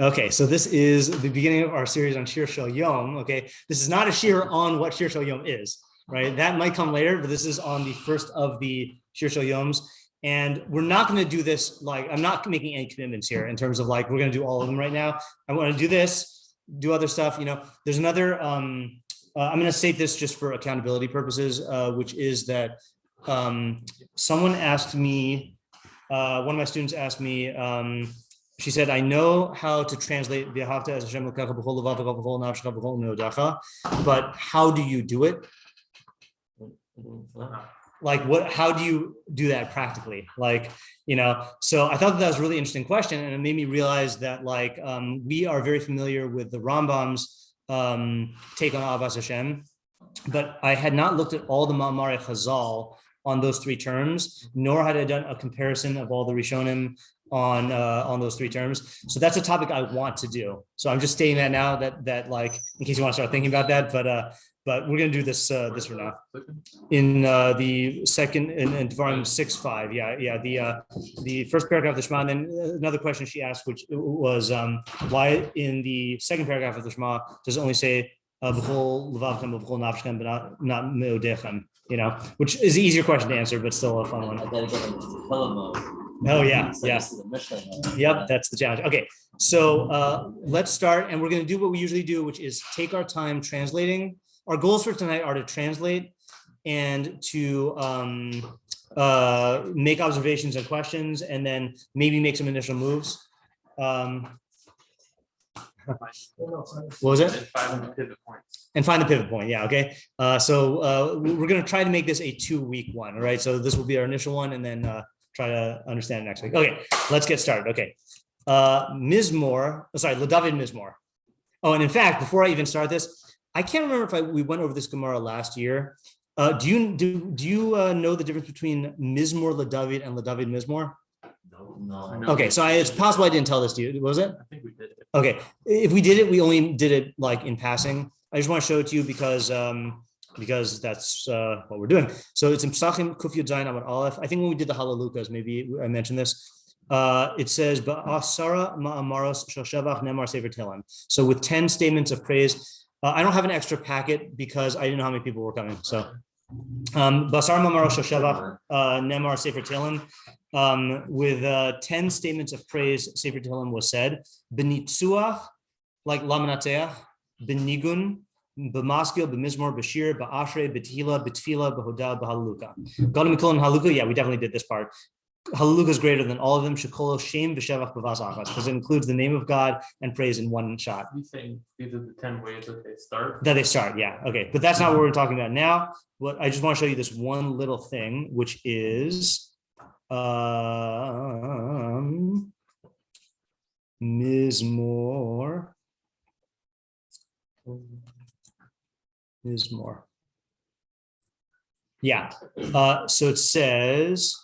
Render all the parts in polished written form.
Okay, so this is the beginning of our series on Shir Shel Yom. Okay, this is not a shiur on what Shir Shel Yom is, right? That might come later, but this is on the first of the Shir Shel Yoms. And we're not going to do this, like, I'm not making any commitments here in terms of like, we're going to do all of them right now. I want to do this, do other stuff. There's another, I'm going to state this just for accountability purposes, which is that someone asked me, one of my students asked me, she said, I know how to translate but how do you do it? Like how do you do that practically? So I thought that was a really interesting question. And it made me realize that we are very familiar with the Rambam's take on Avas Hashem, but I had not looked at all the Ma'amare Chazal on those three terms, nor had I done a comparison of all the Rishonim on those three terms. So that's a topic I want to do. So I'm just stating that now that like, in case you want to start thinking about that, but we're going to do this for now. In the second, in Dvarim 6:5, the first paragraph of the Shema, and then another question she asked, which was why in the second paragraph of the Shema does it only say b'chol levavchem, b'chol nafshchem, but not meodechem, which is an easier question to answer, but still a fun one. I gotta get into Tefilah mode. Oh yeah, yeah. Yep, that's the challenge. Okay, so let's start, and we're going to do what we usually do, which is take our time translating. Our goals for tonight are to translate and to make observations and questions, and then maybe make some initial moves. What was it? And find the pivot point. Yeah. Okay. So we're going to try to make this a 2-week one. All right. So this will be our initial one, and then try to understand next week. Okay. Let's get started. Okay. Ledaved Mizmor. Oh, and in fact, before I even start this, I can't remember if we went over this Gemara last year. Do you know the difference between Mizmor Ledaved and Ledaved Mizmor? No. Okay, so it's possible I didn't tell this to you. Was it? I think we did it. Okay, if we did it, we only did it like in passing. I just want to show it to you because that's what we're doing. So it's in Psachim Kuf Yud Zayin Amud Aleph. I think when we did the Halalukas, maybe I mentioned this. It says Ba'asara Ma'amaros Shel Shevach Nemar Sefer Tehilim. So with 10 statements of praise. I don't have an extra packet because I didn't know how many people were coming. So Basar Ma'amaros Shel Shevach Nemar Sefer Tehilim. With 10 statements of praise, Sefer Tehilim was said. Benitzuach, like Laminateach, Benigun, B'maskil, B'mizmor, B'shir, B'ashrei, B'tehila, B'tefilah, B'hodah, B'haluka. Gadol Mikol and Haluka, yeah, we definitely did this part. Haluka is greater than all of them. Shekolo Shem B'Shevach B'Vas Achas, because it includes the name of God and praise in one shot. You saying these are the 10 ways that they start? That they start, yeah. Okay, but that's not what we're talking about now. What I just want to show you this one little thing, which is Mizmor. Yeah. So it says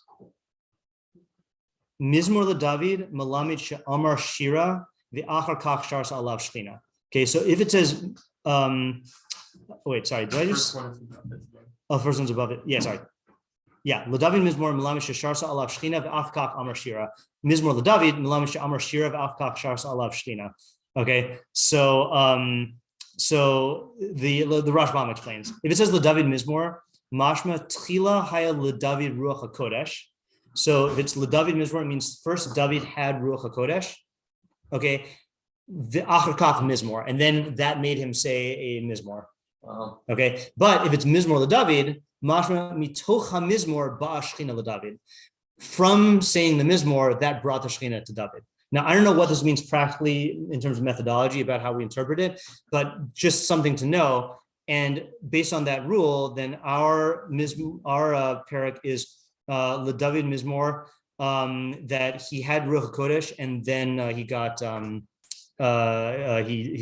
Mizmor LeDavid Malamid She'amar Shira V'achar Kach Shars Alav Shchina. Okay, so if it says wait, sorry, did I just first one's above it. Yeah, sorry. Yeah, LeDavid Mizmor Malamid She'sharsa Alav Shchina V'ach Kach Amar Shira. Mizmor LeDavid Malamid She'amar Shira V'ach Kach Shars Alav Shchina. Okay, so the Rashbam explains. If it says LeDavid Mizmor, Mashma Tchila Haya LeDavid Ruach HaKodesh. So if it's LeDavid Mizmor, it means first David had Ruach HaKodesh. Okay, the Achar Kach Mizmor, and then that made him say a Mizmor. Okay, but if it's Mizmor LeDavid, Mashma Mitoch HaMizmor Ba'a Shechina LeDavid. From saying the Mizmor, that brought the Shechina to David. Now, I don't know what this means practically in terms of methodology about how we interpret it, but just something to know. And based on that rule, then our perek is LeDavid Mizmor, that he had Ruach HaKodesh, and then he got he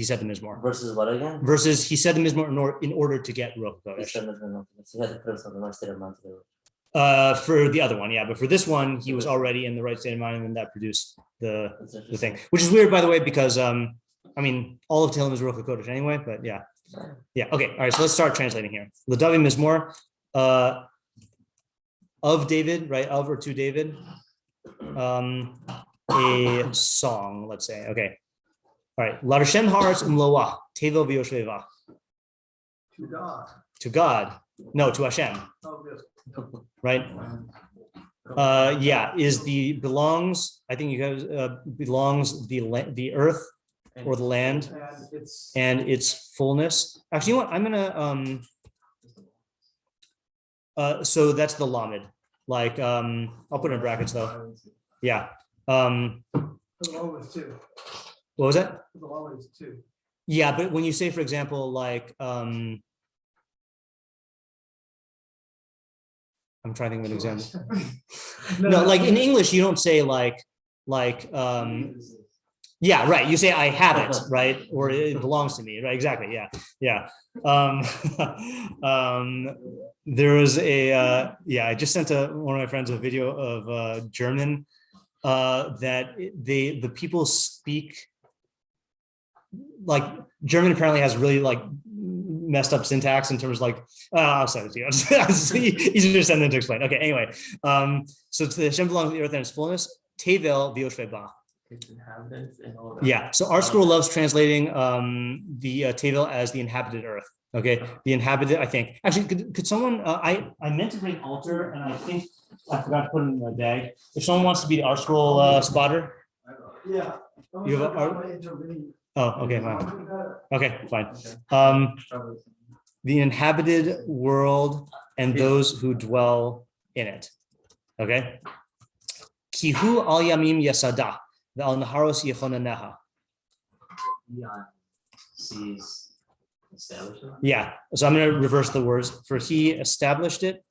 said the Mizmor. Versus what again? Versus he said the Mizmor in order to get Ruach HaKodesh. So he had to put himself in the right state of mind to do it. For the other one, yeah, but for this one, he was already in the right state of mind, and then that produced the thing, which is weird, by the way, because I mean, all of Tehilim is Ruach HaKodesh anyway, but yeah. Okay, all right. So let's start translating here. LeDavid Mizmor, of David, right? Of or to David, a song, let's say. Okay, All right. L'Hashem haaretz umloah tevel v'yoshveva. To God. To God. No, to Hashem. Oh, yes. Right. Is the belongs. I think you guys belongs the earth or the land and its fullness. Actually, you know what? I'm gonna so that's the lamed. Like I'll put it in brackets though. Yeah. The law is two. What was that? The law is two. Yeah, but when you say, for example, like I'm trying to think of an example. No, like in English, you don't say like yeah, right. You say I have it, right? Or it belongs to me, right? Exactly. Yeah. There was I just sent one of my friends a video of German that the people speak like German apparently has really like messed up syntax in terms of like I'll send it to you. It's easier to send than to explain. Okay, anyway. So to the Hashem belongs to the earth and its fullness. Tevel v'yoshveba. Its inhabitants and all that. Yeah. So our school loves translating the Tevel as the inhabited earth. Okay, the inhabited. I think actually could someone? I meant to bring altar and I think I forgot to put it in my bag. If someone wants to be the art scroll spotter. Yeah. You have okay, fine. Okay, fine. The inhabited world and those who dwell in it. Okay. Kihu al yamim yasada, the al naharos yechonaneha. Sees established. Yeah. So I'm going to reverse the words. For he established it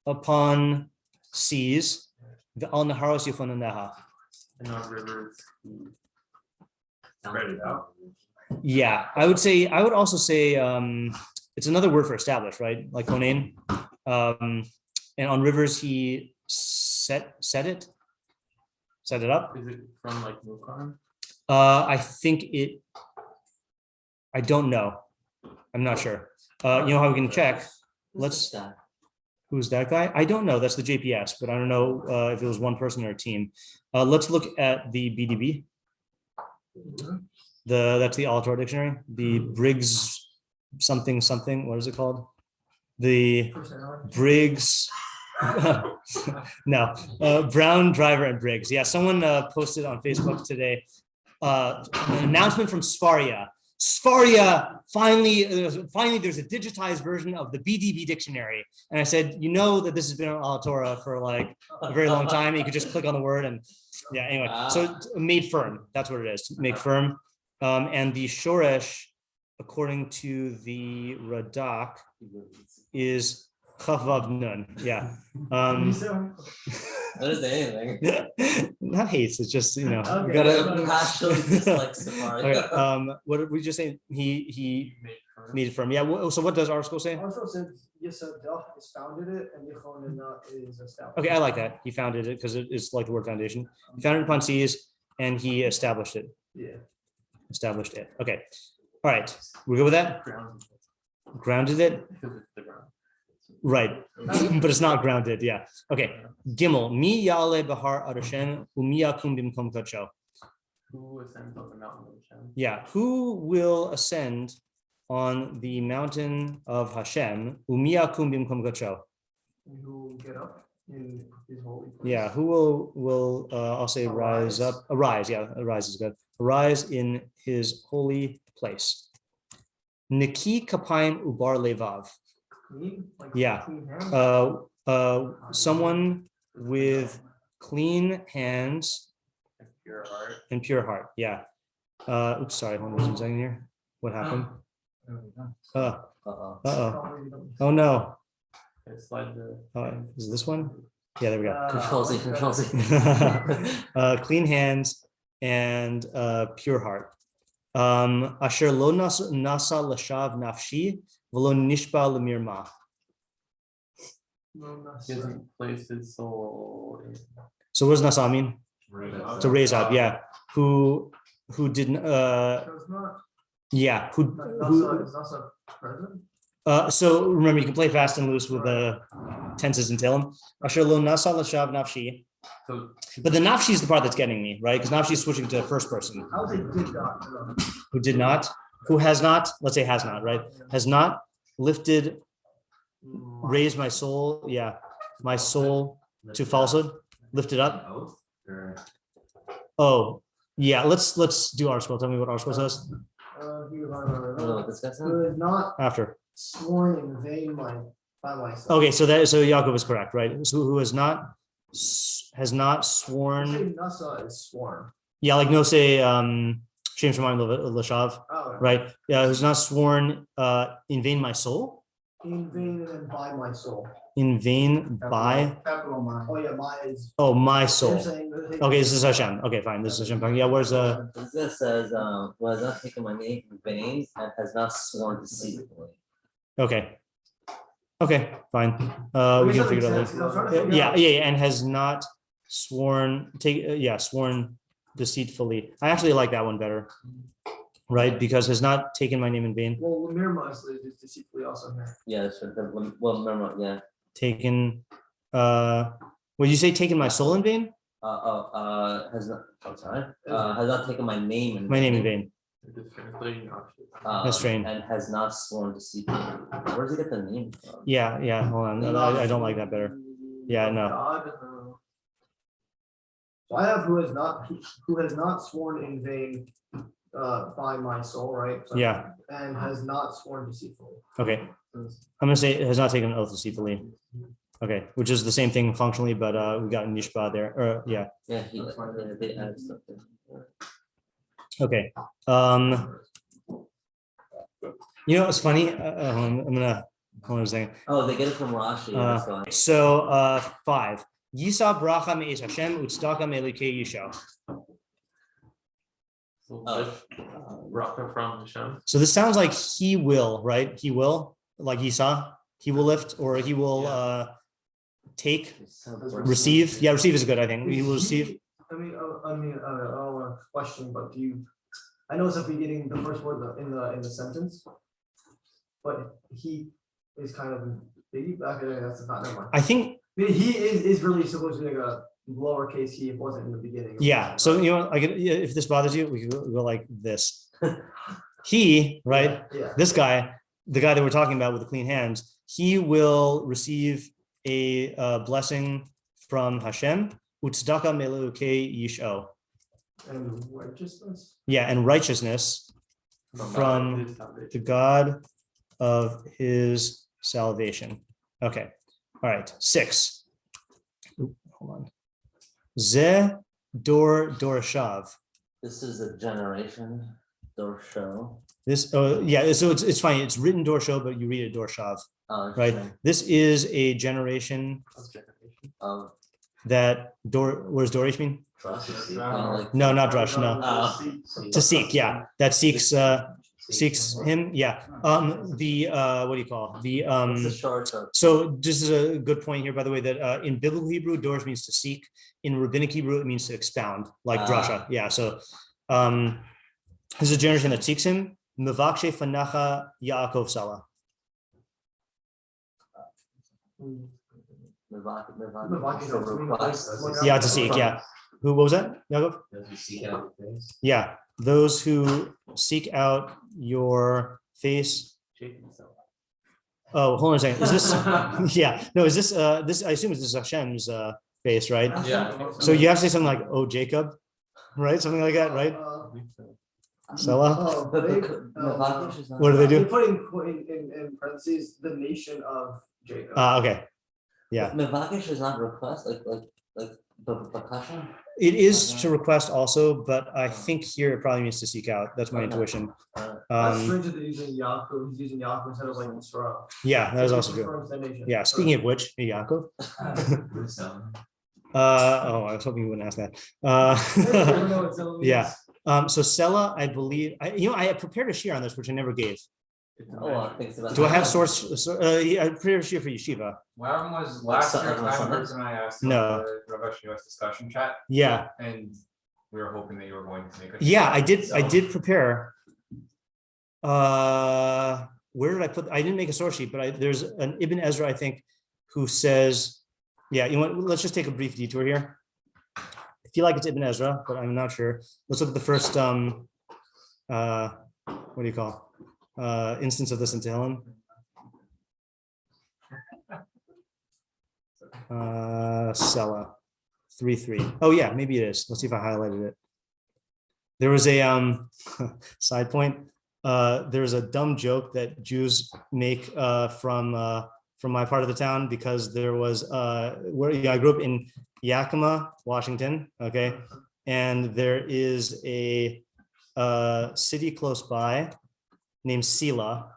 upon seas, the al naharos yechonaneha. And on rivers. Spread it out. Yeah, I would also say it's another word for established, right? Like konen. And on rivers he set it up. Is it from like Mukon? I don't know. I'm not sure. You know how we can check? Who's that guy? I don't know. That's the JPS, but I don't know if it was one person or a team. Let's look at the BDB. That's the All Torah dictionary. The Briggs something. What is it called? The Briggs. No, Brown, Driver, and Briggs. Yeah, someone posted on Facebook today an announcement from Sfaria. Finally, there's a digitized version of the BDB dictionary. And I said, you know that this has been on All Torah for like a very long time. You could just click on the word and yeah. Anyway, so made firm. That's what it is. Make firm. And the shoresh, according to the Radak, is Chavav Nun. Yeah. What is anything? Not hates. It's just you Okay. gotta. Actually, just like Safari. Okay. What did we just say? He made it firm. Yeah. So what does our school say? Our school says Yesadah is founded it and Yechonana is established. Okay, I like that. He founded it because it's like the word foundation. He founded it upon seas and he established it. Yeah. Established it. Okay. All right. We go with that? Grounded it? Because it's the ground. Right. But it's not grounded. Yeah. Okay. Gimel. Mi yale bahar adoshen umi yakum bimkom kacho. Who ascends on the mountain of Hashem? Yeah. Who will ascend on the mountain of Hashem? Umi yakum bimkom kacho. Who will get up in his holy place. Yeah. Who will I'll say rise up. Arise. Yeah. Arise is good. Arise in his holy place. Niki kapayim ubar levav. Clean, like Yeah. clean hands. Someone with clean hands And pure heart. and pure heart. Yeah. Oops, sorry. Hold on a second here. What happened? Uh-oh. Oh no. Okay, slide the. Is it this one? Yeah, there we go. Control Z. Clean hands and pure heart. Asher lo nasa lashav nafshi v'lo nishba lemirma. He doesn't place his soul in. So what does nasa mean? To raise up, yeah. Who didn't? So it's not. Yeah. It's Nasa present. So remember, you can play fast and loose with the tenses in Tehilim. Asher lo nasa lashav nafshi. So But the nafshi is the part that's getting me, right? Because nafshi is switching to first person. How they did not. Who did not? Who has not? Let's say has not, right? Has not lifted, raised my soul. Yeah, my soul to falsehood. Lift it up. Oath, or- Oh, yeah. Let's do our scroll. Tell me what our scroll says I don't know what this guy said. Who is not after. sworn in vain by myself. Okay, so Yaakov is correct, right? So who has not sworn? Nasa is sworn. Yeah, like no say Shem Shemaim Lashav, Oh, right? Yeah, who's not sworn in vain my soul? in vain and by my soul. In vain by Capital my. Oh yeah, my is. my You're soul. saying that- Okay, this is Hashem. Okay, fine. This is Hashem. Yeah, where's This says, "Who has not taken my name in vain and has not sworn deceitfully." okay. Okay, fine. We can figure it out later. Yeah, and has not sworn sworn deceitfully. I actually like that one better. Right? Because has not taken my name in vain. Well, Mirma is deceitfully also here. Yeah, that's right. Well, remember, yeah. Taken would you say taken my soul in vain? Has not. I'm sorry. Has not taken my name in My name in vain. just translating option. That's strange. And has not sworn deceitfully. Where does he get the name from? Yeah, hold on. I don't like that better. Yeah, no. God, So I have who has not sworn in vain by my soul, right? So- Yeah. And has not sworn deceitfully. Okay. I'm gonna say it has not taken an oath deceitfully. Okay, which is the same thing functionally, but we got nishba there. Yeah. Yeah, they added something. Okay. It's funny. I'm gonna hold on a second. Oh, they get it from Rashi. That's why. So 5. Yisa bracha me'es Hashem utzdaka me'elukei yisho. So Oh. this Raka from Hashem. So this sounds like he will, right? He will, like Yisa, he will lift or he will take, receive. Yeah, receive is good, I think. He will receive. Question, but I know it's the beginning, the first word in the sentence, but he is kind of big. Okay, that's not, never mind. I think, He is really supposed to be like a lowercase he. It wasn't in the beginning. yeah. So, if this bothers you, we can go like this. He, right? Yeah. This guy, the guy that we're talking about with the clean hands, he will receive a blessing from Hashem. Utzdaka me'elukei yisho. And righteousness. Yeah, and righteousness from the God of his salvation. Okay. All right. 6. Ooh, hold on. Ze dor shav. This is a generation. Door show. This, yeah. So it's funny. It's written dor show, but you read it dor shav, right? Interesting. This is a generation Of that what does dorish mean? trust. No, not drush. No, to seek. Yeah, that seeks him. Yeah. What do you call the It's a short of. So this is a good point here, by the way, that in biblical Hebrew, dorish means to seek. In rabbinic Hebrew, it means to expound, like drasha. Yeah. So this is a generation that seeks him. Mevakshe fanacha Yaakov Selah. Yeah, to seek. Yeah. Who what was that? Yaakov? Does he seek out things? Yeah. Those who seek out your face. Oh, hold on a second. Is this? Yeah. No. Is this? This I assume this is Hashem's face, right? Yeah. So you have to say something like, "Oh, Jacob," right? Something like that, right? Selah. What do they They do? put in parentheses the nation of Jacob. Okay. Yeah. Mevakesh is not request like bakasha. It is to request also, but I think here it probably means to seek out. That's my intuition. That's strange that they're using Yaakov. He's using Yaakov instead of like Israel. Yeah, that is also true. Yeah. Speaking of which, hey, Yaakov. I was hoping you wouldn't ask that. Yeah. So Selah, I believe, I prepared a shiur on this, which I never gave. Do I have source? I prepared a shiur for yeshiva. One was last year, time person I asked on No. the Rav Yoshi's discussion chat, Yeah. and we were hoping that you were going to make a. Yeah, I did. So- I did prepare. Where did I put? I didn't make a source sheet, but there's an Ibn Ezra, I think, who says, yeah. Let's just take a brief detour here. feel like it's Ibn Ezra, but I'm not sure. Let's look at the first what do you call instance of this in Tehilim. Selah 3:3. Oh yeah, maybe it is. Let's see if I highlighted it. There was a side point. There's a dumb joke that Jews make from my part of the town, because there was I grew up in Yakima, Washington. Okay, and there is a city close by named Selah,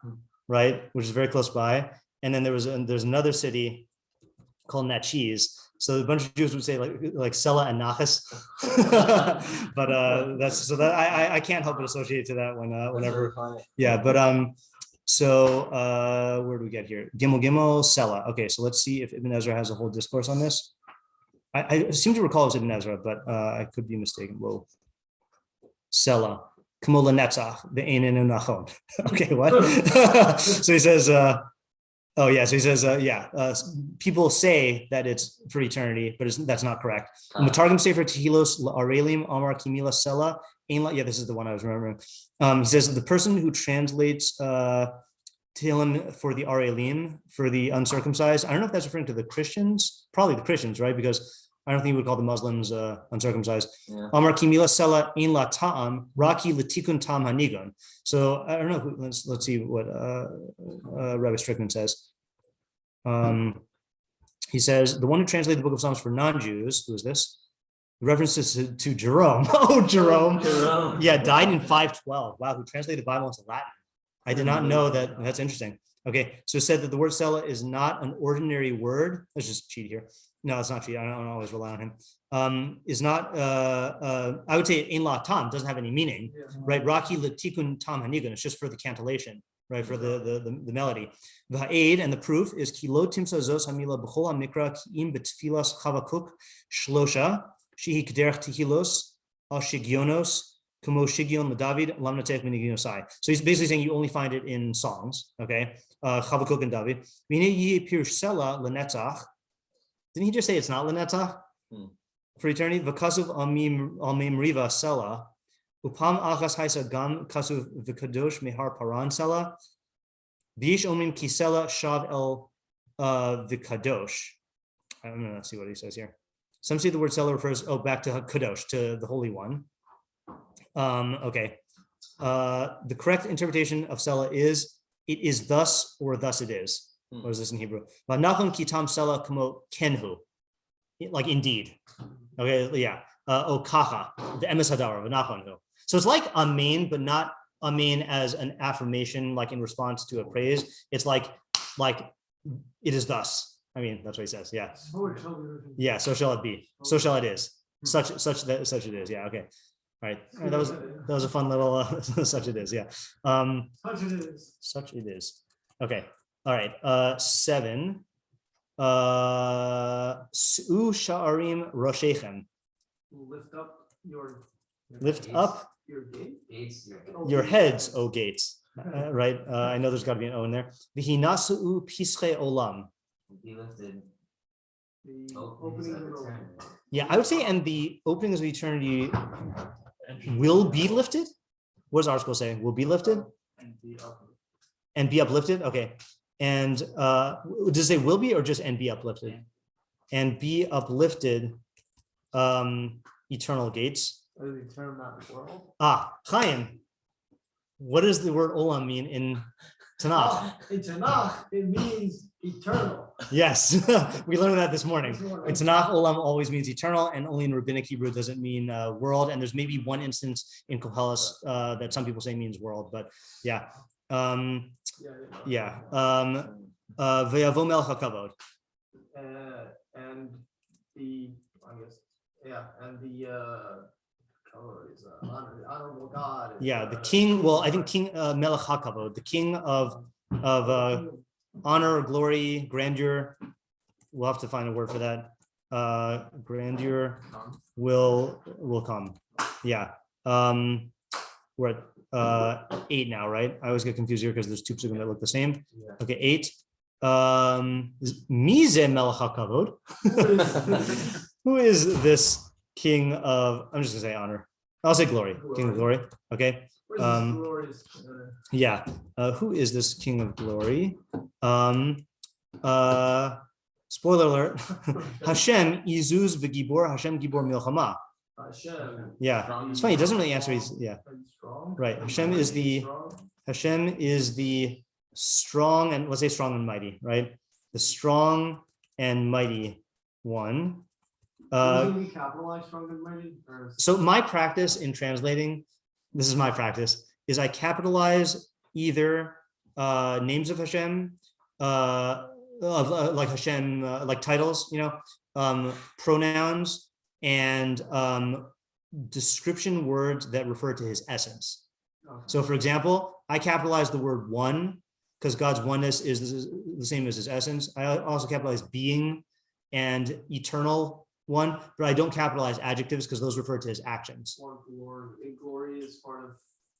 right, which is very close by. And then there's another city called Natchez. So a bunch of Jews would say like Selah and Nachas, but that's so that I can't help but associate to that whenever. Yeah, but so where do we get here? Gimel Selah. Okay, so let's see if Ibn Ezra has a whole discourse on this. I seem to recall it's Ibn Ezra, but I could be mistaken. Whoa. Selah. K'mo lenetzach ve'einu nachon. Okay, what? So he says, oh yeah, so he says, people say that it's for eternity, but that's not correct. Matargum sefer Tehilos la'arelim amar kimila Selah. Yeah, this is the one I was remembering. He says the person who translates Tehilim for the Arelim, for the uncircumcised, I don't know if that's referring to the Christians, probably the Christians, right? Because I don't think we would call the Muslims uncircumcised. Amar kimila Selah ein la ta'am raki l'tikun tam hanigun. So I don't know. Let's see what Rabbi Strickman says. He says the one who translated the Book of Psalms for non-Jews, who is this? References to Jerome. Oh, Jerome. Yeah, died in 512. Wow, who translated the Bible into Latin. I did not know that. That's interesting. Okay, so it said that the word Selah is not an ordinary word. Let's just cheat here. No, it's not cheat. I don't always rely on him. Is not, I would say ein la tam, doesn't have any meaning, right? Raki l'tikun tam hanigun, it's just for the cantillation, right? For the melody. V'ha'ed, and the proof is ki lo timsa zos hamila b'chol ha'mikra ki'im b'tfilas chavakuk shlosha, shehi k'derech tehilos, al shigionos, kumo shigion l'david, lam natech miniginosai. So he's basically saying you only find it in songs, okay? Chavakuk and David. V'hinei yihi pirush Selah l'netzach. Didn't he just say it's not l'netzach? For eternity? V'kasuv al-mim riva Selah. Upam achas haisa gam kasuv v'kadosh mehar paran Selah. V'ish omim ki Selah shav el v'kadosh. I'm going to see what he says here. Some say the word Selah refers, back to kadosh, to the Holy One. Okay. The correct interpretation of Selah is, it is thus, or thus it is. What is this in Hebrew? V'nachon ki tam Selah kamo kenhu. Like indeed. Okay, yeah. Kacha, the emes hadara, v'nachon. So it's like amen, but not amen as an affirmation, like in response to a praise. It's like it is thus. I mean, that's what he says. Yeah. Yeah. So shall it be. So shall it is. Such it is. Yeah. Okay. All right. That was a fun little such it is. Yeah. Such it is. Such it is. Okay. All right. 7. Su'u sha'arim roshechem. Lift up your heads, O gates. Right. I know there's got to be an O in there. V'hinasu'u pische olam. Be lifted. Yeah, I would say, and the openings of eternity will be lifted. What does our article say? Will be lifted and be uplifted. Okay, and does it say will be or just and be uplifted? And be uplifted. Eternal gates. Chaim. What does the word olam mean in Tanakh? In Tanakh, it means eternal. Yes, we learned that this morning. In Tanakh, olam always means eternal, and only in Rabbinic Hebrew does it mean world. And there's maybe one instance in Koheles that some people say means world, but yeah. Yeah. Ve'yavo melech hakavod. And the, I guess, yeah, and the is honorable God. Yeah, the king. Well, I think King Melech HaKavod, the king of honor, glory, grandeur. We'll have to find a word for that. Grandeur will come. Yeah. We're at 8 now, right? I always get confused here because there's 2 psukim that look the same. Okay, 8. Mize Melech HaKavod. Who is this king of, I'm just gonna say honor. I'll say glory, king of glory. Okay. Where's this glorious? Yeah. Who is this king of glory? Spoiler alert. Hashem izuz v'gibor, Hashem gibor milchama. Hashem. Yeah. It's funny. It doesn't really answer. Strong. Right. Hashem is the strong and let's say strong and mighty, right? The strong and mighty one. We capitalize strong and mighty? So my practice in translating, this is my practice, is I capitalize either names of Hashem, like Hashem, like titles, pronouns, and description words that refer to his essence. Okay. So for example, I capitalize the word one because God's oneness is the same as his essence. I also capitalize being and eternal one, but I don't capitalize adjectives because those refer to his actions. Glory is part of.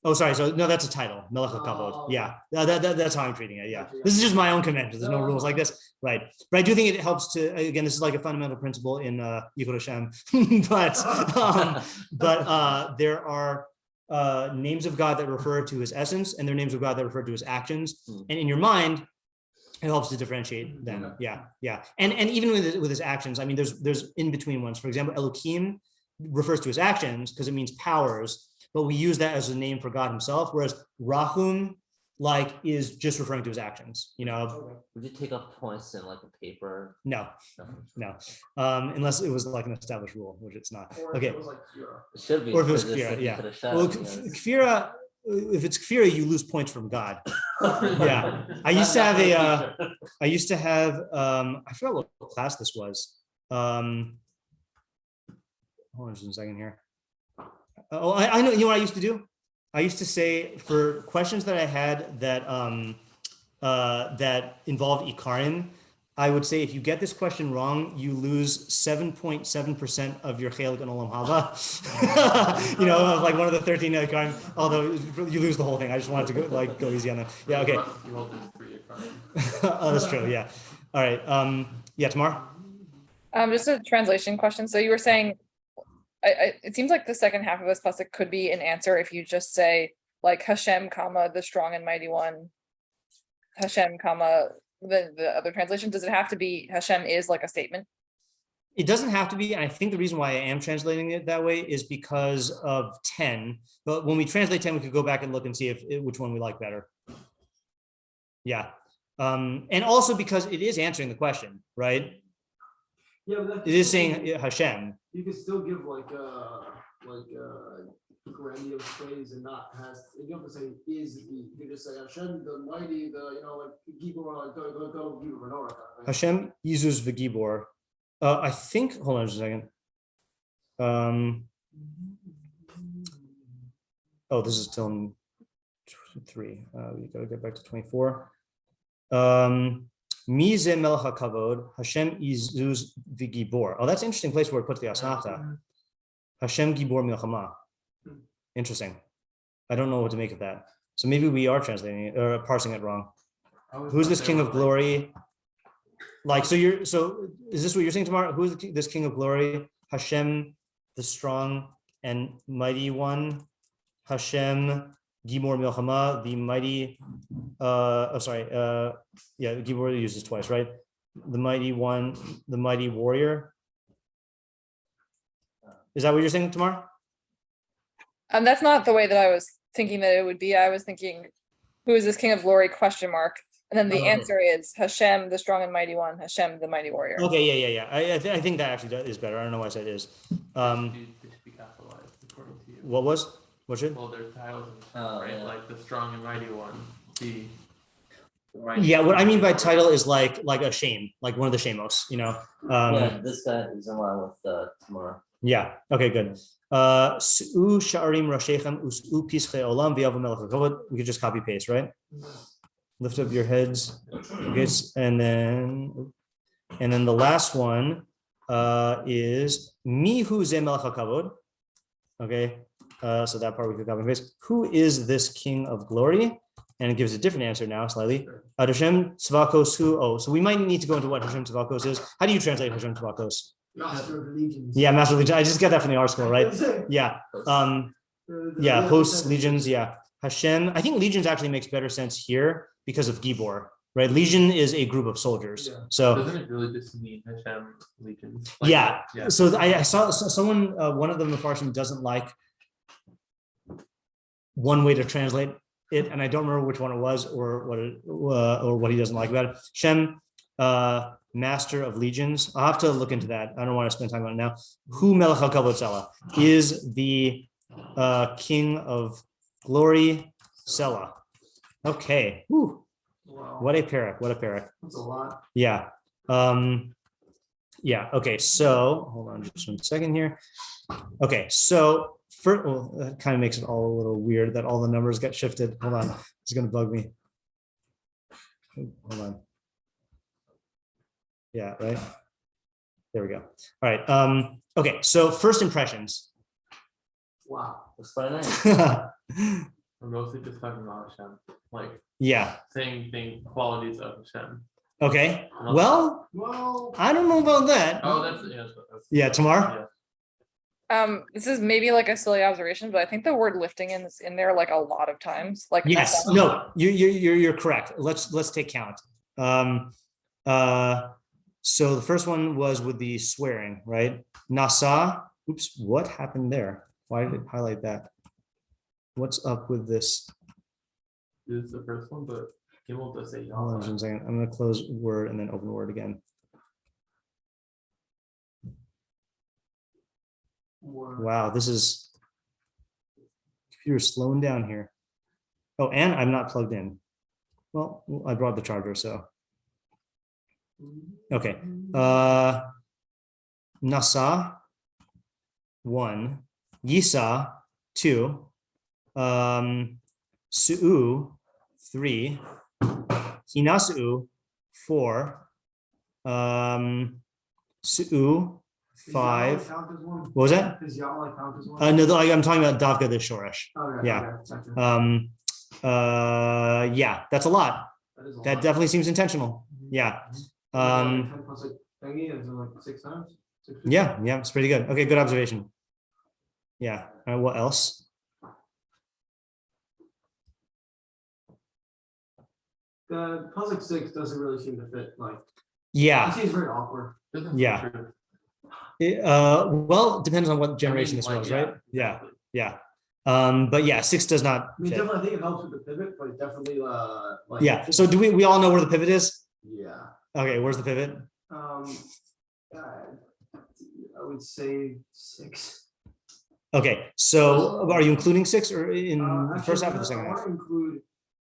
Oh, sorry. So no, that's a title. Melech HaKavod. Yeah, that's how I'm treating it. Yeah, this is just my own convention. There's no rules like this, right? But I do think it helps to. Again, this is like a fundamental principle in Yichud Hashem. but there are names of God that refer to his essence, and there are names of God that refer to his actions. And in your mind, it helps to differentiate them. Yeah. And even with his actions, I mean, there's in between ones. For example, Elohim refers to his actions because it means powers. But we use that as a name for God himself, whereas Rahum, is just referring to his actions, Would you take up points in like a paper? No. Unless it was like an established rule, which it's not. Or Okay. if it was like Kira. It should be. Or if it was Kfira, yeah. Well, Kfira, if it's Kfira, you lose points from God. Yeah. I used to have I forgot what class this was. Hold on just a second here. Oh, I know. You know what I used to do? I used to say for questions that I had that that involved Ikarim, I would say if you get this question wrong, you lose 7.7% of your Chelik and Olam Haba. Like one of the 13 Ikarim. Although you lose the whole thing. I just wanted to go easy on that. Yeah. Okay. You hold this 3 Ikarim. Oh, that's true. Yeah. All right. Tamar. Just a translation question. So you were saying. It seems like the second half of this pasuk could be an answer if you just say like Hashem, the strong and mighty one, Hashem, the other translation. Does it have to be Hashem is like a statement? It doesn't have to be. And I think the reason why I am translating it that way is because of 10. But when we translate 10, we could go back and look and see which one we like better. Yeah. And also because it is answering the question, right? Yeah, but it is saying Hashem. You could still give like grandiose phrase and not you don't have to say is the, you can just say Hashem the mighty, Gibor, go Gibor. Hashem Yizuz v'Gibor. I think, hold on just a second. This is still in 3. We gotta get back to 24. Mize Melech HaKavod, Hashem Izuz v'Gibor. Oh, that's an interesting place where it puts the Asnafta. Hashem Gibor Milchama. Interesting. I don't know what to make of that. So maybe we are translating it or parsing it wrong. Who's this King of Glory? So is this what you're saying tomorrow? Who is this King of Glory? Hashem, the strong and mighty one. Hashem Gibor Milchama, the mighty, Gibor uses twice, right? The mighty one, the mighty warrior. Is that what you're saying, Tamar? That's not the way that I was thinking that it would be. I was thinking, who is this King of Glory, ? And then the answer is Hashem, the strong and mighty one, Hashem, the mighty warrior. Okay, yeah. I think that actually is better. I don't know why I said it is. It should be capitalized according to you. What should? Well, there's titles, right? Yeah. Like the strong and mighty one. Yeah, what I mean by title is like a shame, like one of the shamos, This guy is in line with tomorrow. Yeah. Okay. Good. Su'u sha'arim rashechem us'u pischei olam v'yavu melech HaKavod. We could just copy paste, right? Lift up your heads. Okay, and then the last one is mihu ze melech HaKavod. Okay. So that part we could copy and paste. Who is this King of Glory? And it gives a different answer now, slightly. Hashem Tzvakos hu. So we might need to go into what Hashem Tzvakos is. How do you translate Hashem Tzvakos? Master of legions. Yeah, Master of Legions. I just get that from the article, right? Yeah. Yeah, hosts, legions, yeah. Hashem. I think legions actually makes better sense here because of Gibor, right? Legion is a group of soldiers. Yeah. So Doesn't it really just mean Hashem legions? yeah. Yeah. So I saw someone, one of the Mefarshim doesn't like one way to translate it, and I don't remember which one it was or what he doesn't like about it. Shem, Master of Legions. I'll have to look into that. I don't want to spend time on it now. Who Melech HaKavod Selah is the King of Glory, Selah. Okay. Whew. Wow. What a perek. What a perek. That's a lot. Yeah. Yeah. Okay. So hold on just 1 second here. Okay. So first, well, that kind of makes it all a little weird that all the numbers get shifted. Hold on. It's going to bug me. Hold on. Yeah. Right. There we go. All right. Okay. So first impressions. Wow, that's quite nice. We're mostly just talking about Hashem, like Yeah. saying thing qualities of Hashem. Okay. Well, Well, I don't know about that. Oh, that's Yeah. Tomorrow. This is maybe like a silly observation, but I think the word lifting is in there like a lot of times. Like Yes. No. You're correct. Let's take count. So the first one was with the swearing, right? Nasa. Oops. What happened there? Why did it highlight that? What's up with this? This is the first one, but Gimel does say Hold on just a second. I'm going to close Word and then open Word again. Wow, this is computer's slowing down here. Oh, and I'm not plugged in. Well, I brought the charger, so. Okay. Nasa, 1. Yisa, 2. Su'u, 3. Hinasu, 4. Su'u, 5. What was that? Does Yahweh count as one? No, I'm talking about Davka the Shoresh. Okay, Yeah. okay, gotcha. Yeah, that's a lot. That is a That lot. definitely seems intentional. Yeah. 10 plus like thingy is like 6 times. 6 times? Yeah, it's pretty good. Okay, good observation. Yeah. What else? The plus like 6 doesn't really seem to fit. Like, Yeah. it seems very awkward. Yeah. Well, it depends on what generation this was, right? Yeah. Yeah. But yeah, 6 does not I mean, fit. definitely, I think it helps with the pivot, but it definitely like Yeah. So do we all know where the pivot is? yeah. Okay, where's the pivot? I would say 6. Okay, so are you including 6 or in the Actually, first half or the second I half?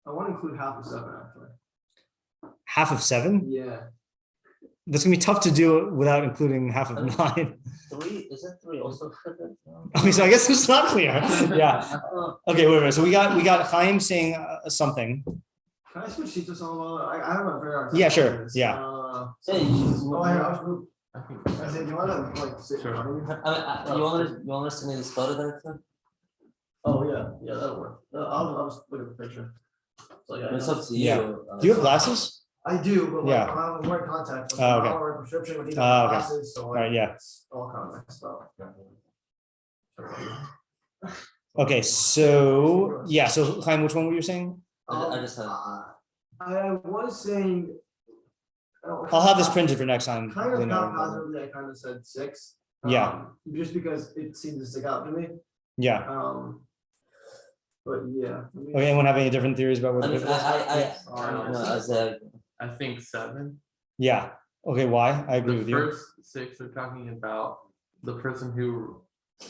want to include half of 7 actually. Half of 7? Yeah. That's gonna be tough to do without including half of 9. 3, is it 3 also? Okay, so I guess it's not clear. Yeah. I thought- Okay, wait. So we got Chaim saying something. Can I switch seats or something? I have a very hard Yeah, time sure. doing this. Yeah. Say, you Oh, I was moved. I think I said, you want to like sit in Sure. front of me? want to send me this photo that I took? Oh, yeah, that'll work. I'll just look at the picture. So, yeah, It's up to you. Yeah. Do you have glasses? I do, but like, Yeah. I'm wearing contacts. Oh, okay. I don't wear a prescription with either Oh, okay. glasses, so Right, yeah. it's all kind of messed up. Okay, so yeah, so Chaim, which one were you saying? I just have- I was saying. I'll have this printed for next time. Kind of you know. not positively, I kind of said 6. Yeah. Just because it seemed to stick out to me. Yeah. But yeah. I mean, Okay, anyone have any different theories about where I the mean, pivot is? I no, don't know. as a, I think 7. Yeah. Okay, why? I agree The with you. first 6 are talking about the person who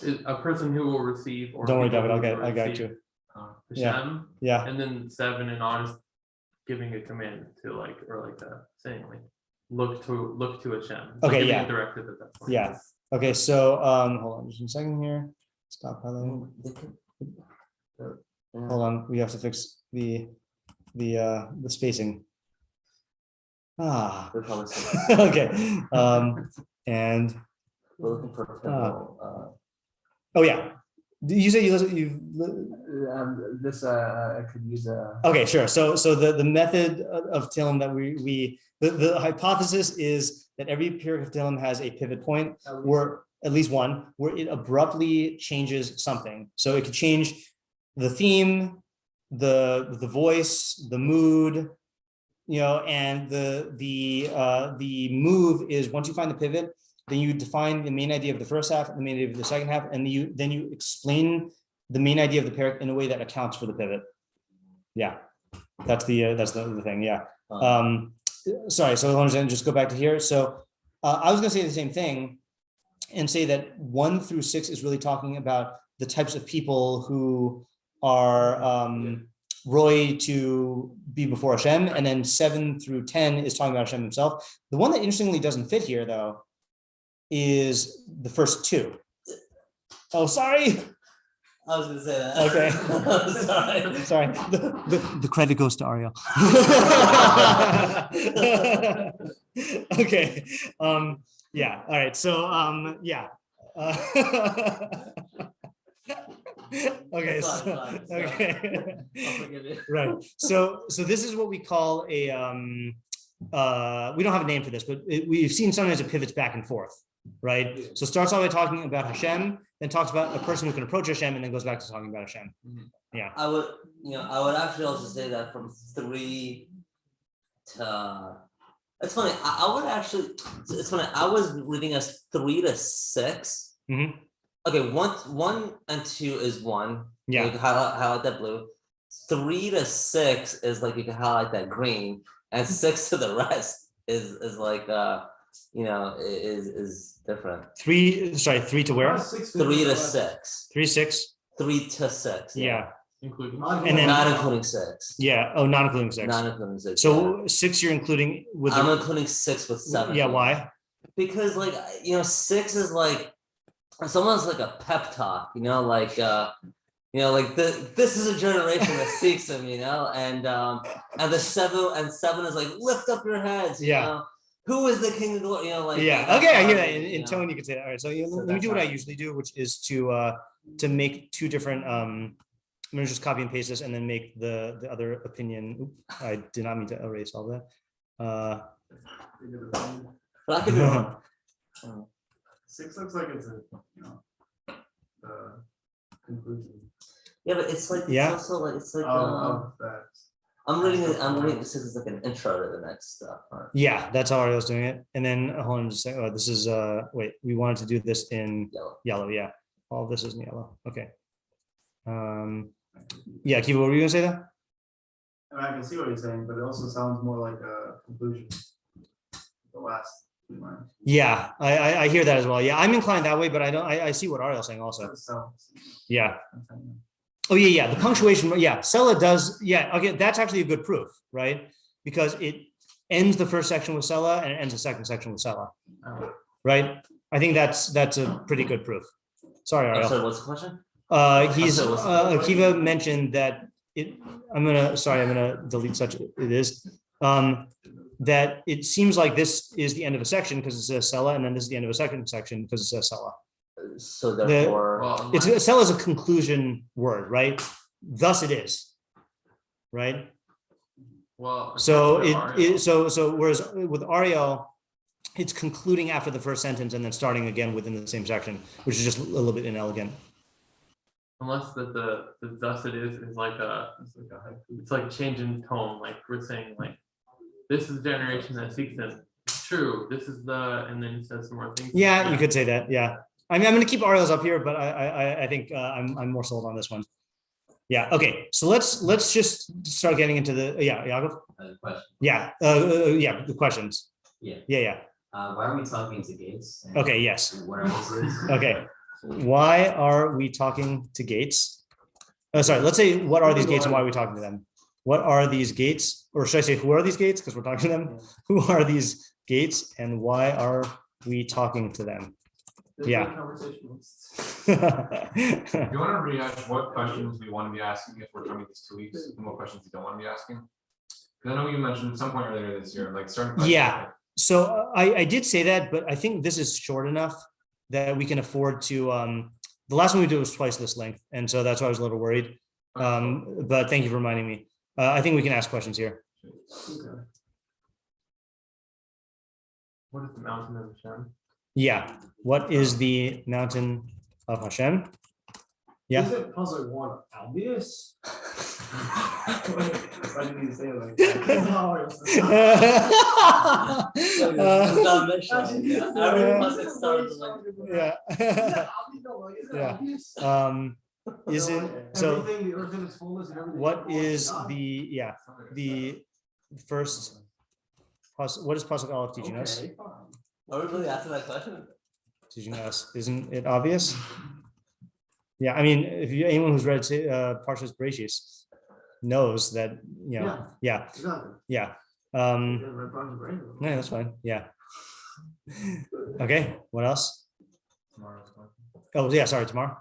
is a person who will receive. Or Don't worry, people David. who will I got receive, you. Hashem, Yeah. Yeah. and then 7 and on is giving a command to like saying like look to Hashem. It's like Okay, giving yeah. a directive at that point. Yeah. Okay, so hold on just a second here. Stop highlighting. Hold on, we have to fix the spacing. Ah. we're probably saying- Okay. And we're looking for a pivotal, oh yeah. You say you This I could use a. okay, sure. So the method of Tehilim that the hypothesis is that every perek of Tehilim has a pivot point where at least one where it abruptly changes something. So it could change the theme, the voice, the mood, and the move is once you find the pivot, then you define the main idea of the first half and the main idea of the second half, and then you explain the main idea of the perek in a way that accounts for the pivot. Yeah, that's the thing. Yeah. Sorry. So I want to just go back to here. So I was going to say the same thing and say that 1 through 6 is really talking about the types of people who are Roy to be before Hashem, and then 7 through 10 is talking about Hashem himself. The one that interestingly doesn't fit here, though, is the first 2. Oh, sorry. I was gonna say that. Okay. Sorry. The credit goes to Ariel. Okay. Yeah. All right. So yeah. Okay. Fine. Okay. I'll forgive you. Right. So this is what we call a we don't have a name for this, but we've seen sometimes it pivots back and forth, right? So it starts all the way talking about Hashem, then talks about a person who can approach Hashem, and then goes back to talking about Hashem. Yeah. I would actually also say that from 3 to. It's funny. It's funny. I was reading as 3 to 6. Mm-hmm. Okay, 1 and 2 is 1. Yeah. You can highlight that blue. 3 to 6 is like you can highlight that green, and 6 to the rest is like is different. 3 to where? 3 to 6. 3, 6. 3 to 6. Yeah. Including. And then not including 6. Yeah. Oh, not including 6. Not including 6. So 6 you're including with. I'm including 6 with 7. Yeah. Why? Because 6 is like it's almost like a pep talk, like this is a generation that seeks him, and the 7 is like lift up your heads, who is the king of the world, yeah. Okay, I hear that in tone. You could say that. All right. So let me do what I usually do, which is to make 2 different. I'm gonna just copy and paste this, and then make the other opinion. Oops, I did not mean to erase all that. But I could be wrong. 6 looks like it's a conclusion. Yeah, but it's like Yeah. it's also like it's like Of that. I'm reading 6 as like an intro to the next stuff. Yeah, that's how Ariel's doing it. And then hold on, just say, oh, this is wait, we wanted to do this in yellow. Yeah, all of this is in yellow. Okay. Yeah, Kiva, what were you gonna say there? And I can see what you're saying, but it also sounds more like a conclusion. The last line. Yeah, I hear that as well. Yeah, I'm inclined that way, but I see what Ariel's saying also. Yeah. Oh yeah. The punctuation. Yeah, Selah does. Yeah. Okay, that's actually a good proof, right? Because it ends the first section with Selah and it ends the second section with Selah, right? I think that's a pretty good proof. Sorry, Ariel. So what's the question? Kiva mentioned that I'm gonna delete such it is. That it seems like this is the end of a section because it says Selah, and then this is the end of a second section because it says Selah. So therefore, Selah is a conclusion word, right? Thus it is, right? Well, So so whereas with Ariel, it's concluding after the first sentence and then starting again within the same section, which is just a little bit inelegant. unless the thus it is like it's like change in tone, like we're saying like this is the generation that seeks him. True. This is and then he says some more things. Yeah, you could say that. Yeah. I mean, I'm going to keep Ariel's up here, but I think I'm more sold on this one. Yeah. Okay. So let's just start getting into the Yaakov. Question. Yeah. The questions. Yeah. Why are we talking to gates? Okay. Yes. What are those? Okay. Why are we talking to gates? Sorry. Let's say what are these gates and why are we talking to them? What are these gates? Or should I say who are these gates? Because we're talking to them. Who are these gates and why are we talking to them? Yeah. Do you want to rehash what questions we want to be asking if we're coming these 2 weeks, and what questions you don't want to be asking? Because I know you mentioned at some point earlier this year, like certain questions. Yeah. So I did say that, but I think this is short enough that we can afford to The last one we did was twice this length, and so that's why I was a little worried. But thank you for reminding me. I think we can ask questions here. Okay. What is the mountain of Hashem? Yeah. What is the mountain of Hashem? Yeah. Isn't puzzle one obvious? Why did you say it like that? Isn't so? What is the first? What is pasuk aleph teaching us? Are we really asking that question? Teaching us, isn't it obvious? Yeah, I mean, if you anyone who's read Parshas Bereishis knows that, you know, yeah. No, that's fine. Yeah. Okay. What else? Oh yeah, sorry. Tomorrow.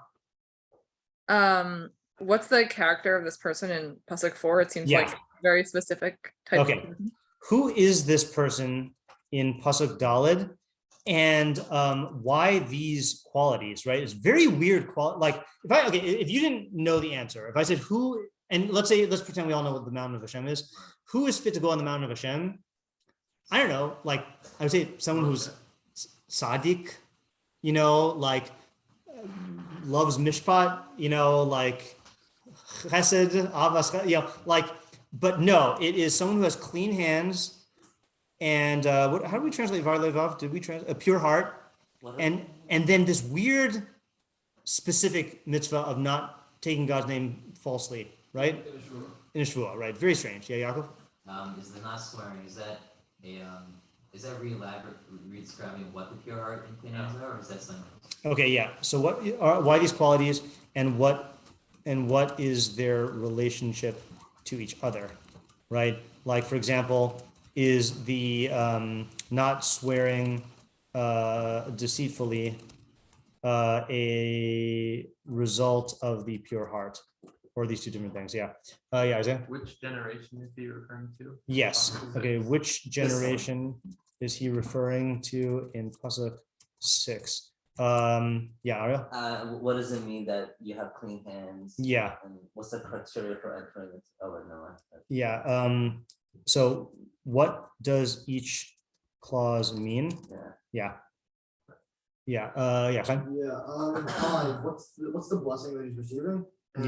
What's the character of this person in pasuk 4? It seems like very specific type. Okay. Who is this person in pasuk Daled? And why these qualities, right? It's very weird like if you didn't know the answer, if I said who, and let's pretend we all know what the mountain of Hashem is, who is fit to go on the mountain of Hashem? I don't know, like I would say someone who's tzaddik, you know, like loves mishpat, you know, like chesed, avas, you know, like, but no, it is someone who has clean hands. And how do we translate var levav? Did we translate a pure heart? And then this weird specific mitzvah of not taking God's name falsely, right? In a shvuah, right? Very strange. Yeah, Yaakov? Is the not swearing, is that re-describing what the pure heart and clean hands are, or is that something else? Okay, yeah. So why these qualities, and what is their relationship to each other, right? Like, for example, is the not swearing deceitfully a result of the pure heart, or these two different things? Yeah. Isaiah? Which generation is he referring to? Yes. Okay. Which generation is he referring to in pasuk 6? Ariel? What does it mean that you have clean hands? Yeah. And what's the criteria for entering it? Oh, no. Yeah. So what does each clause mean? Fine. 5. What's the blessing that he's receiving? And,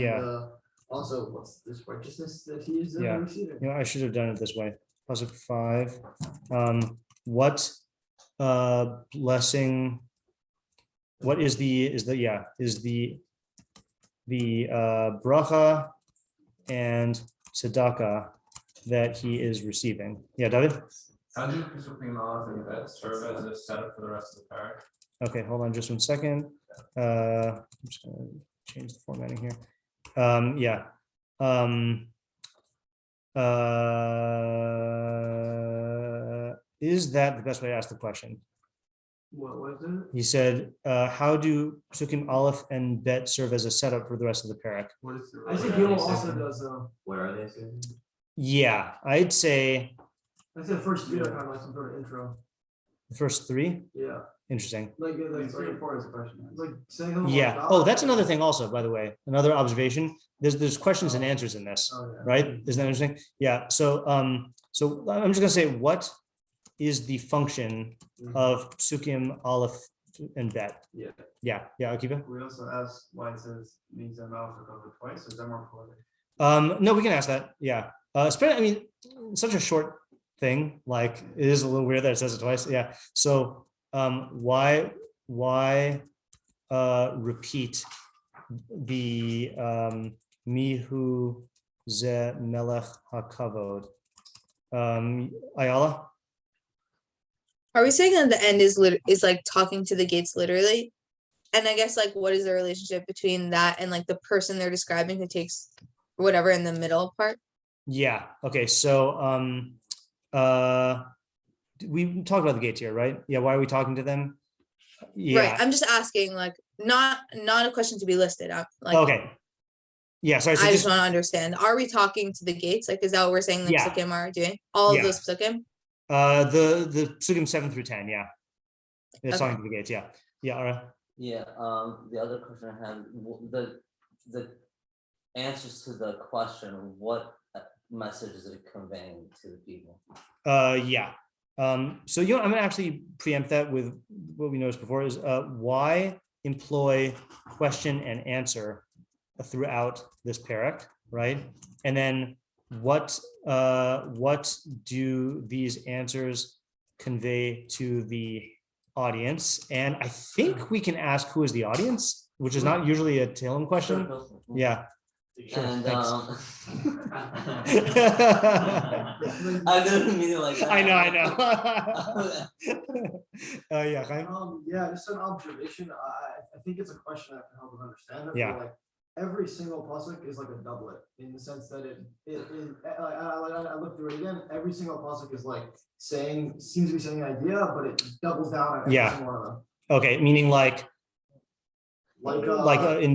also, what's this righteousness that he is receiving? You know, I should have done it this way. Pasuk 5. What blessing? What is the bracha and tzedakah that he is receiving? Yeah, David? How do Pesukim Aleph and Bet serve as a setup for the rest of the perek? Okay, hold on just 1 second. I'm just going to change the formatting here. Is that the best way to ask the question? What was it? He said, how do Pesukim Aleph and Bet serve as a setup for the rest of the perek? What is the I think Gil also does. What are they? Yeah, I'd say I said first 3 are kind of like some sort of intro. the first 3. Yeah. Interesting. Like 3 and 4 is a question. It's like saying hello. Yeah. Oh, that's another thing also, by the way. Another observation. There's questions and answers in this, right? Isn't that interesting? Yeah. So I'm just gonna say, what is the function of Pesukim Aleph and Bet? Yeah. Akiva? We also asked why it says means that mouth covered twice. Is that more poetic? No, we can ask that. Yeah. I mean, such a short thing. Like, it is a little weird that it says it twice. Yeah. So why repeat the mihu ze melech hakavod? Ayala? Are we saying that the end is like talking to the gates literally? And I guess like what is the relationship between that and like the person they're describing who takes whatever in the middle part? Yeah. Okay. So we talked about the gates here, right? Yeah. Why are we talking to them? Yeah. Right. I'm just asking, like, not a question to be listed. Like, okay. Yeah. Sorry. So I just want to understand. Are we talking to the gates? Like, is that what we're saying the psukim are doing? All of those psukim? The psukim 7 through 10. Yeah. It's talking to the gates. Yeah. Yeah. All right. Yeah, the other question I have, the answers to the question, what message is it conveying to the people? Yeah. So I'm gonna actually preempt that with what we noticed before is why employ question and answer throughout this perek, right? And then what do these answers convey to the audience? And I think we can ask who is the audience, which is not usually a Tehilim question. Yeah. Sure, And thanks. I didn't mean it like that. I know. Yeah, Chaim? Yeah, just an observation. I think it's a question that can help us understand it. Yeah. Like every single pasuk is like a doublet in the sense that I looked through it again. Every single pasuk is like seems to be saying an idea, but it doubles down on every Yeah. single one of them. Okay, meaning like in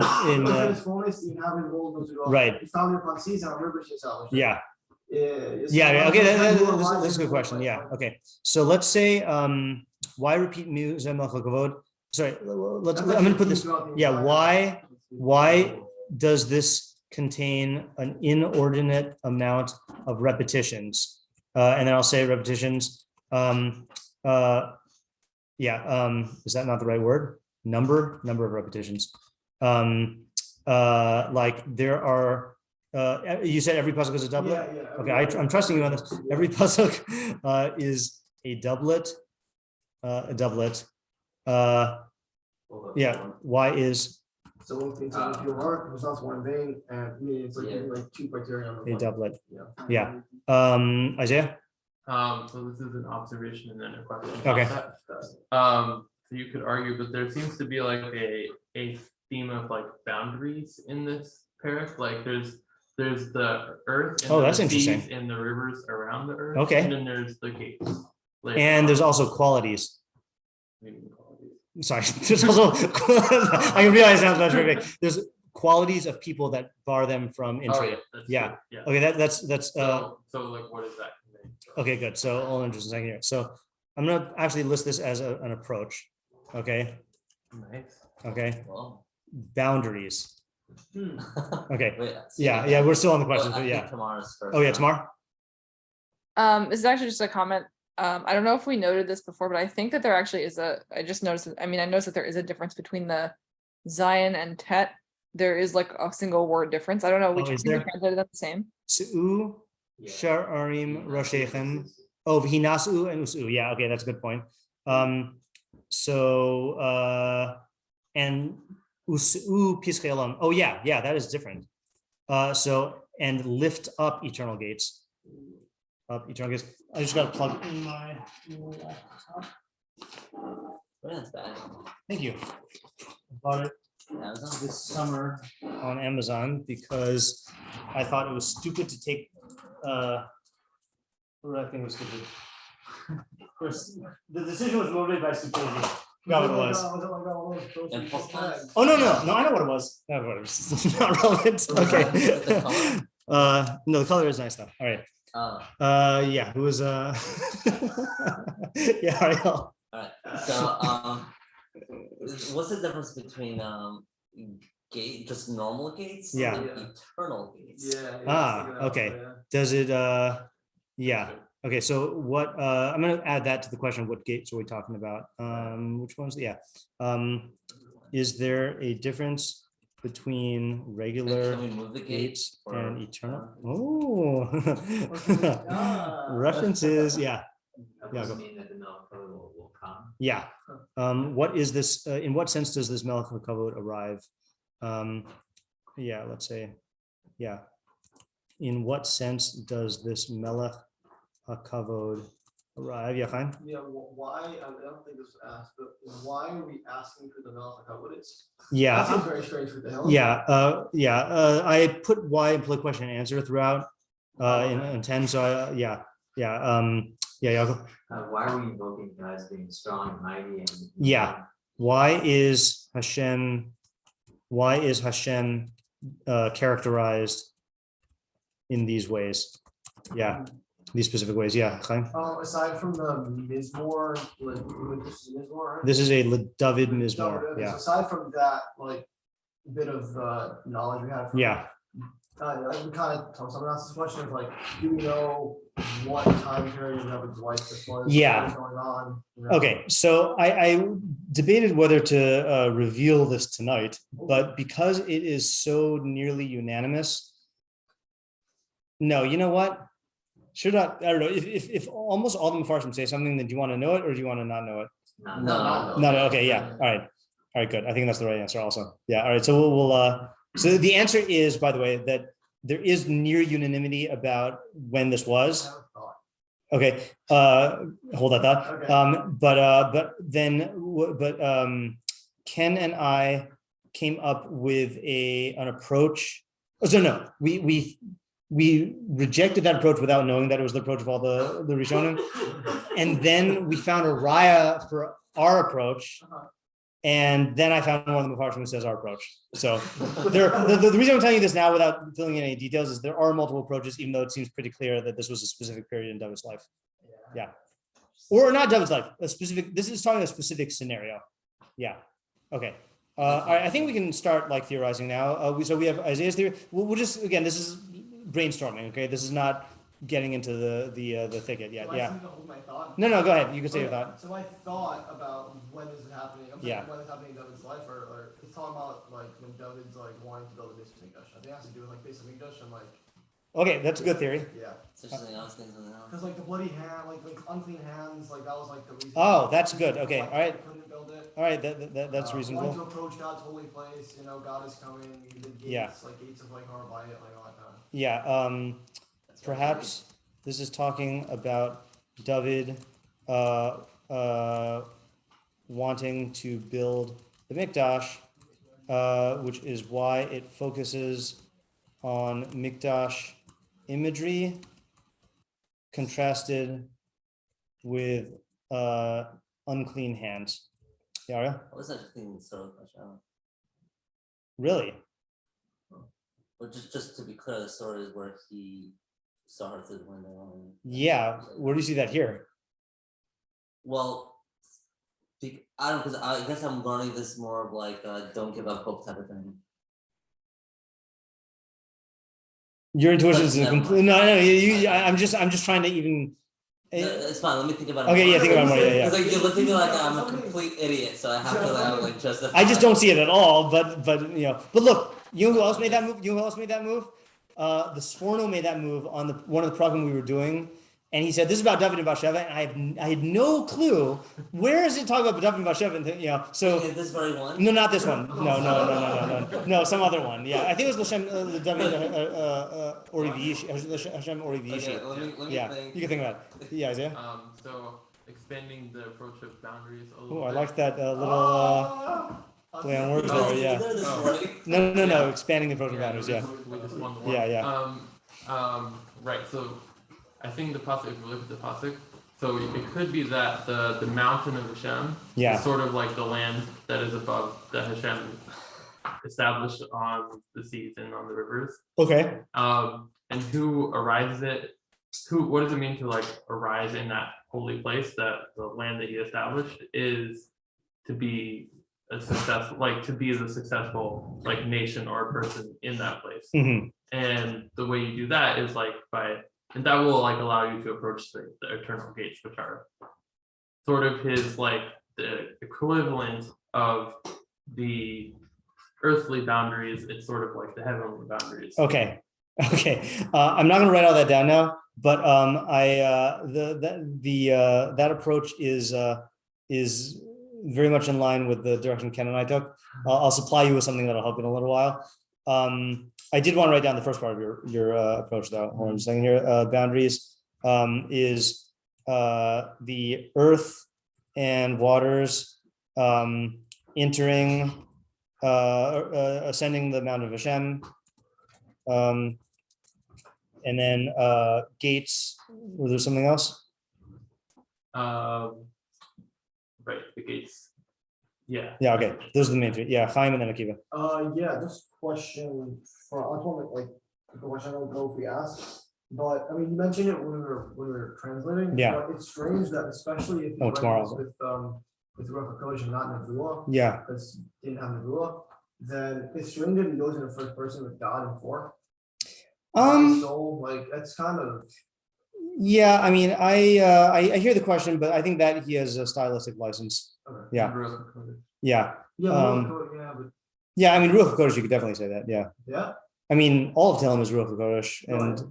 right. Yeah. Yeah. Okay, that's a good question. Yeah. Okay. So let's say why repeat sorry, I'm gonna put this. Yeah, why does this contain an inordinate amount of repetitions? And then I'll say repetitions. Is that not the right word? Number of repetitions. Like there are, you said every pasuk is a doublet? Yeah. Okay, I'm trusting you on this. Every pasuk is a doublet. Why is so one thing to your heart was not one vain, and it's like two criteria. a doublet? Yeah. Isaiah? So this is an observation and then a question. Okay. So you could argue, but there seems to be like a theme of like boundaries in this perek. Like there's the earth and that's the interesting. seas and the rivers around the earth. Okay. And then there's the gates. And there's also qualities. Sorry, there's also I realize that's not very big. There's qualities of people that bar them from entry. Yeah. Okay, that's so like what is that? okay, good. So hold on just a second here. So I'm gonna actually list this as an approach. Okay. Nice. Okay. Well. Boundaries. Okay. Wait, Yeah, we're still on the questions, I but think yeah. tomorrow's first. Oh yeah, tomorrow. This is actually just a comment. I don't know if we noted this before, but I think that there actually is I noticed that there is a difference between the Zion and Tet. There is like a single word difference. I don't know which is one there? translated that the same. Su'u, Sha'arim, Roshechem. Oh, V'hinasu and Usu. Yeah, okay, that's a good point. And Usu Pischei Olam. Oh yeah, that is different. And lift up eternal gates. Up eternal gates. I just got to plug in my laptop. That's bad. Thank you. I bought it this summer on Amazon because I thought it was stupid to take. What I think was stupid. Of course, the decision was motivated by stupidity. Forgot what it was. Oh no! I know what it was. Not what it was. It's not relevant. Okay. No, the color is nice though. All right. Yeah. Who was yeah, Ariel. All right. So what's the difference between just normal gates Yeah. and eternal gates? Okay. Does it yeah. Okay, so what I'm gonna add that to the question, what gates are we talking about? Which ones? Yeah. Is there a difference between regular Can we move the gates or, and eternal? Oh, references. Yeah. That Yeah, doesn't go. mean that the Melech will come. Yeah. What is this? In what sense does this Melech HaKavod arrive? Yeah. Let's say. Yeah. In what sense does this Melech HaKavod arrive? Yeah, Chaim? Yeah, why? I don't think this was asked, but why are we asking for the Melech HaKavod? Yeah. That seems very strange for the Helen. Yeah. I put why employ question and answer throughout in 10. So yeah. Yaakov. Why are we invoking God as being strong and mighty? And Yeah. Why is Hashem characterized in these ways? Yeah. these specific ways. Yeah, Chaim? Aside from the Mizmor, this is Mizmor, right? This is a David Mizmor. So Yeah. aside from that, like bit of knowledge we have. From Yeah. we kind of someone asked this question of like, do we know what time period David's life this was? Yeah. What was going on? You know? Okay, so I debated whether to reveal this tonight, but because it is so nearly unanimous, no, you know what? Should I don't know, if almost all the Mefarshim say something, then do you want to know it or do you want to not know it? No. No, okay, yeah, all right, good. I think that's the right answer also. Yeah, all right, so we'll so the answer is, by the way, that there is near unanimity about when this was. Okay, hold that thought. Okay. But Ken and I came up with an approach. Oh, so no, we rejected that approach without knowing that it was the approach of all the Rishonim, and then we found a raya for our approach. And then I found one of the Mefarshim who says our approach. So the reason I'm telling you this now without filling in any details is there are multiple approaches, even though it seems pretty clear that this was a specific period in David's life. Yeah. Or not David's life, this is talking a specific scenario. Yeah. Okay. All right, I think we can start like theorizing now. We have Isaiah's theory. We'll just, again, this is brainstorming, okay? This is not getting into the thicket yet. Yeah. No, go ahead. You can say your thought. So my thought about when is it happening? I'm Yeah. saying when it's happening in David's life, or it's talking about like when David's like wanting to build a Beis Hamikdash. I think it has to do with like Beis Hamikdash and like. Okay, that's a good theory. Yeah. So something else, things on the Because like the bloody hand, like unclean hands, like that was like the reason. Oh, that's good. Okay, all right. Couldn't build it. All right, that's reasonable. Wanting to approach God's holy place, you know, God is coming. The gates, Yeah. like gates of like are by it, like all that kind of. Yeah, perhaps this is talking about David wanting to build the Mikdash, which is why it focuses on Mikdash imagery contrasted with unclean hands. Yara? What was that thing so much? Really? Well, just to be clear, the story is where he saw her through the window. Yeah, where do you see that here? Well, I don't, because I guess I'm learning this more of like don't give up hope type of thing. Your intuition is Never complete. mind. No. I'm just trying to even. It's fine. Let me think about it. Okay, yeah, think about it more. Yeah. It's like you're looking at me like I'm a complete idiot, so I have to like justify. I just don't see it at all. But look, you know who else made that move? The Sforno made that move on one of the program we were doing, and he said this is about David and Machshavah, and I had no clue where is it talking about David and Machshavah, and so. Is this very one? No, not this one. No, some other one. Yeah, I think it was Lashem David Orivishi, Hashem Orivishi. Okay, let me Yeah, think. you can think about it. Yeah, Isaiah. So expanding the approach of boundaries a little Oh, I bit. like that little play on words there. Yeah. This morning. No, expanding the approach of boundaries. Yeah. We just won the war. Yeah. Right. So I think the pasuk. If you look at the pasuk, so it could be that the mountain of Hashem Yeah. is sort of like the land that is above that Hashem established on the seas and on the rivers. Okay. And who arises it? What does it mean to like arise in that holy place, that the land that he established, is to be a successful, like to be the successful like nation or person in that place. Mm-hmm. And the way you do that is like and that will like allow you to approach the eternal gates, which are sort of his like the equivalent of the earthly boundaries. It's sort of like the heavenly boundaries. Okay. I'm not going to write all that down now, but that approach is very much in line with the direction Ken and I took. I'll supply you with something that'll help in a little while. I did want to write down the first part of your approach, though. Hold on a second here. Boundaries is the earth and waters entering, ascending the Mount of Hashem, and then gates. Was there something else? Right, the gates. Yeah. Yeah. Okay. Those are the main three. Yeah. Chaim and then Akiva. Yeah, this question for I told like the question I don't know if we asked. But I mean, you mentioned it when we were translating. Yeah. But it's strange that especially if you write tomorrow. this with Ruach HaKodesh and not Nevuah, Yeah. because he didn't have Nevuah, then it's strange that he goes in the first person with God and for. Soul, like that's kind of. Yeah, I mean, I hear the question, but I think that he has a stylistic license. Okay. Yeah. Yeah. Yeah, but yeah, I mean, Ruach HaKodesh, you could definitely say that. Yeah. Yeah. I mean, all of Tehilim is Ruach HaKodesh, and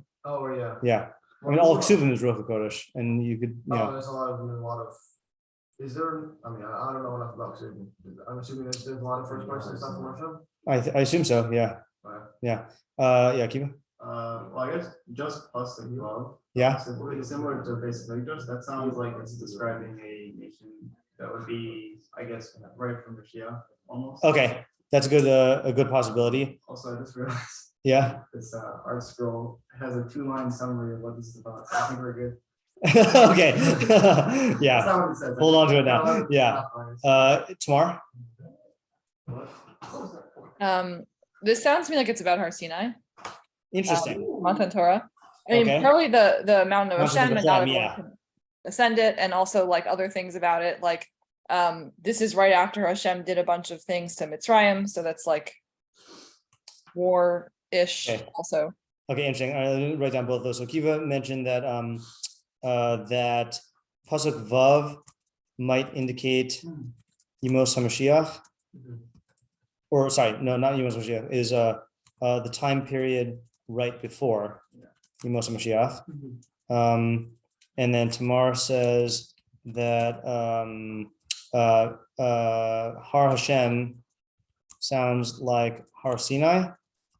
yeah. I mean, all of Ksuvim is Ruach HaKodesh, and you could, there's a lot of. Is there? I mean, I don't know enough about Ksuvim. I'm assuming there's a lot of first person stuff from Rishon. I assume so. Yeah. Right. Yeah. Yeah, Kiva. Well, I guess just plus and love. Yeah. Similar to basic Bekius, that sounds like it's describing a nation that would be, I guess, right from the Shia almost. Okay, that's a good possibility. Also, I just realized. Yeah. This art scroll has a 2-line summary of what this is about. So I think we're good. Okay. Yeah. That's not what it says. Hold on to it now. Yeah. Tomorrow. This sounds to me like it's about Har Sinai. Interesting. Matan Torah. I mean, probably the mountain of Hashem, and how everyone can ascend it, and also like other things about it. Like, this is right after Hashem did a bunch of things to Mitzrayim, so that's like war-ish also. Okay, interesting. All right, let me write down both of those. So Kiva mentioned that that pasuk Vav might indicate Yemos HaMashiach, or sorry, no, not Yemos HaMashiach, is the time period right before Yemos HaMashiach. And then Tamar says that Har Hashem sounds like Har Sinai.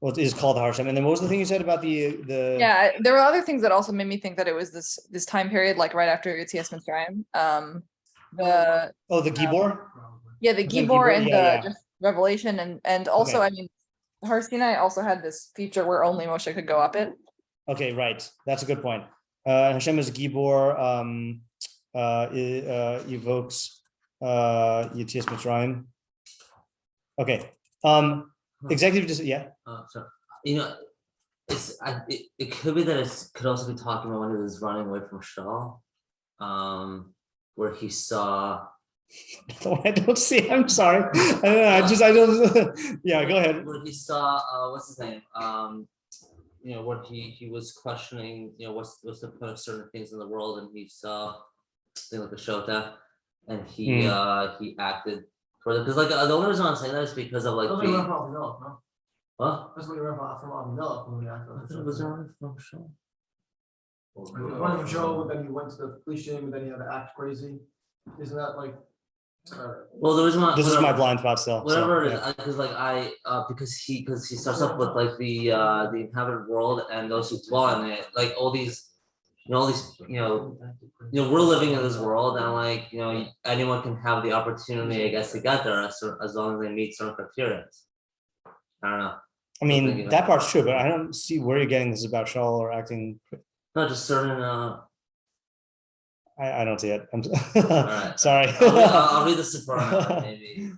Well, it is called Har Hashem. And then what was the thing you said about the? Yeah, there were other things that also made me think that it was this time period, like right after Yetzias Mitzrayim. The Gibor. Yeah, the Gibor and just Revelation, and also, I mean, Har Sinai also had this feature where only Moshe could go up it. Okay, right. That's a good point. Hashem is Gibor evokes Yetzias Mitzrayim. Okay. Executive just So it could be that it could also be talking about when he was running away from Shaul, where he saw. I don't see. I'm sorry. I don't. Yeah, go ahead. Where he saw what's his name? Where he was questioning, what's the point of certain things in the world, and he saw things like the Shota, and he acted for them. Because like the only reason I'm saying that is because of like What? That's what you read from Avimelech when we acted. Was there from Shaul? Running from Shaul, then he went to the police station, but then he had to act crazy. Isn't that like? Well, the reason why this is my blind spot still. Whatever it is, because he starts off with like the inhabited world and those who dwell in it, like all these, we're living in this world, and like anyone can have the opportunity, I guess, to get there as long as they meet certain criteria. I don't know. I mean, that part's true, but I don't see where you're getting this about Shaul or acting. No, just certain. I don't see it. I'm right. Sorry. I'll read the Sophrano, maybe.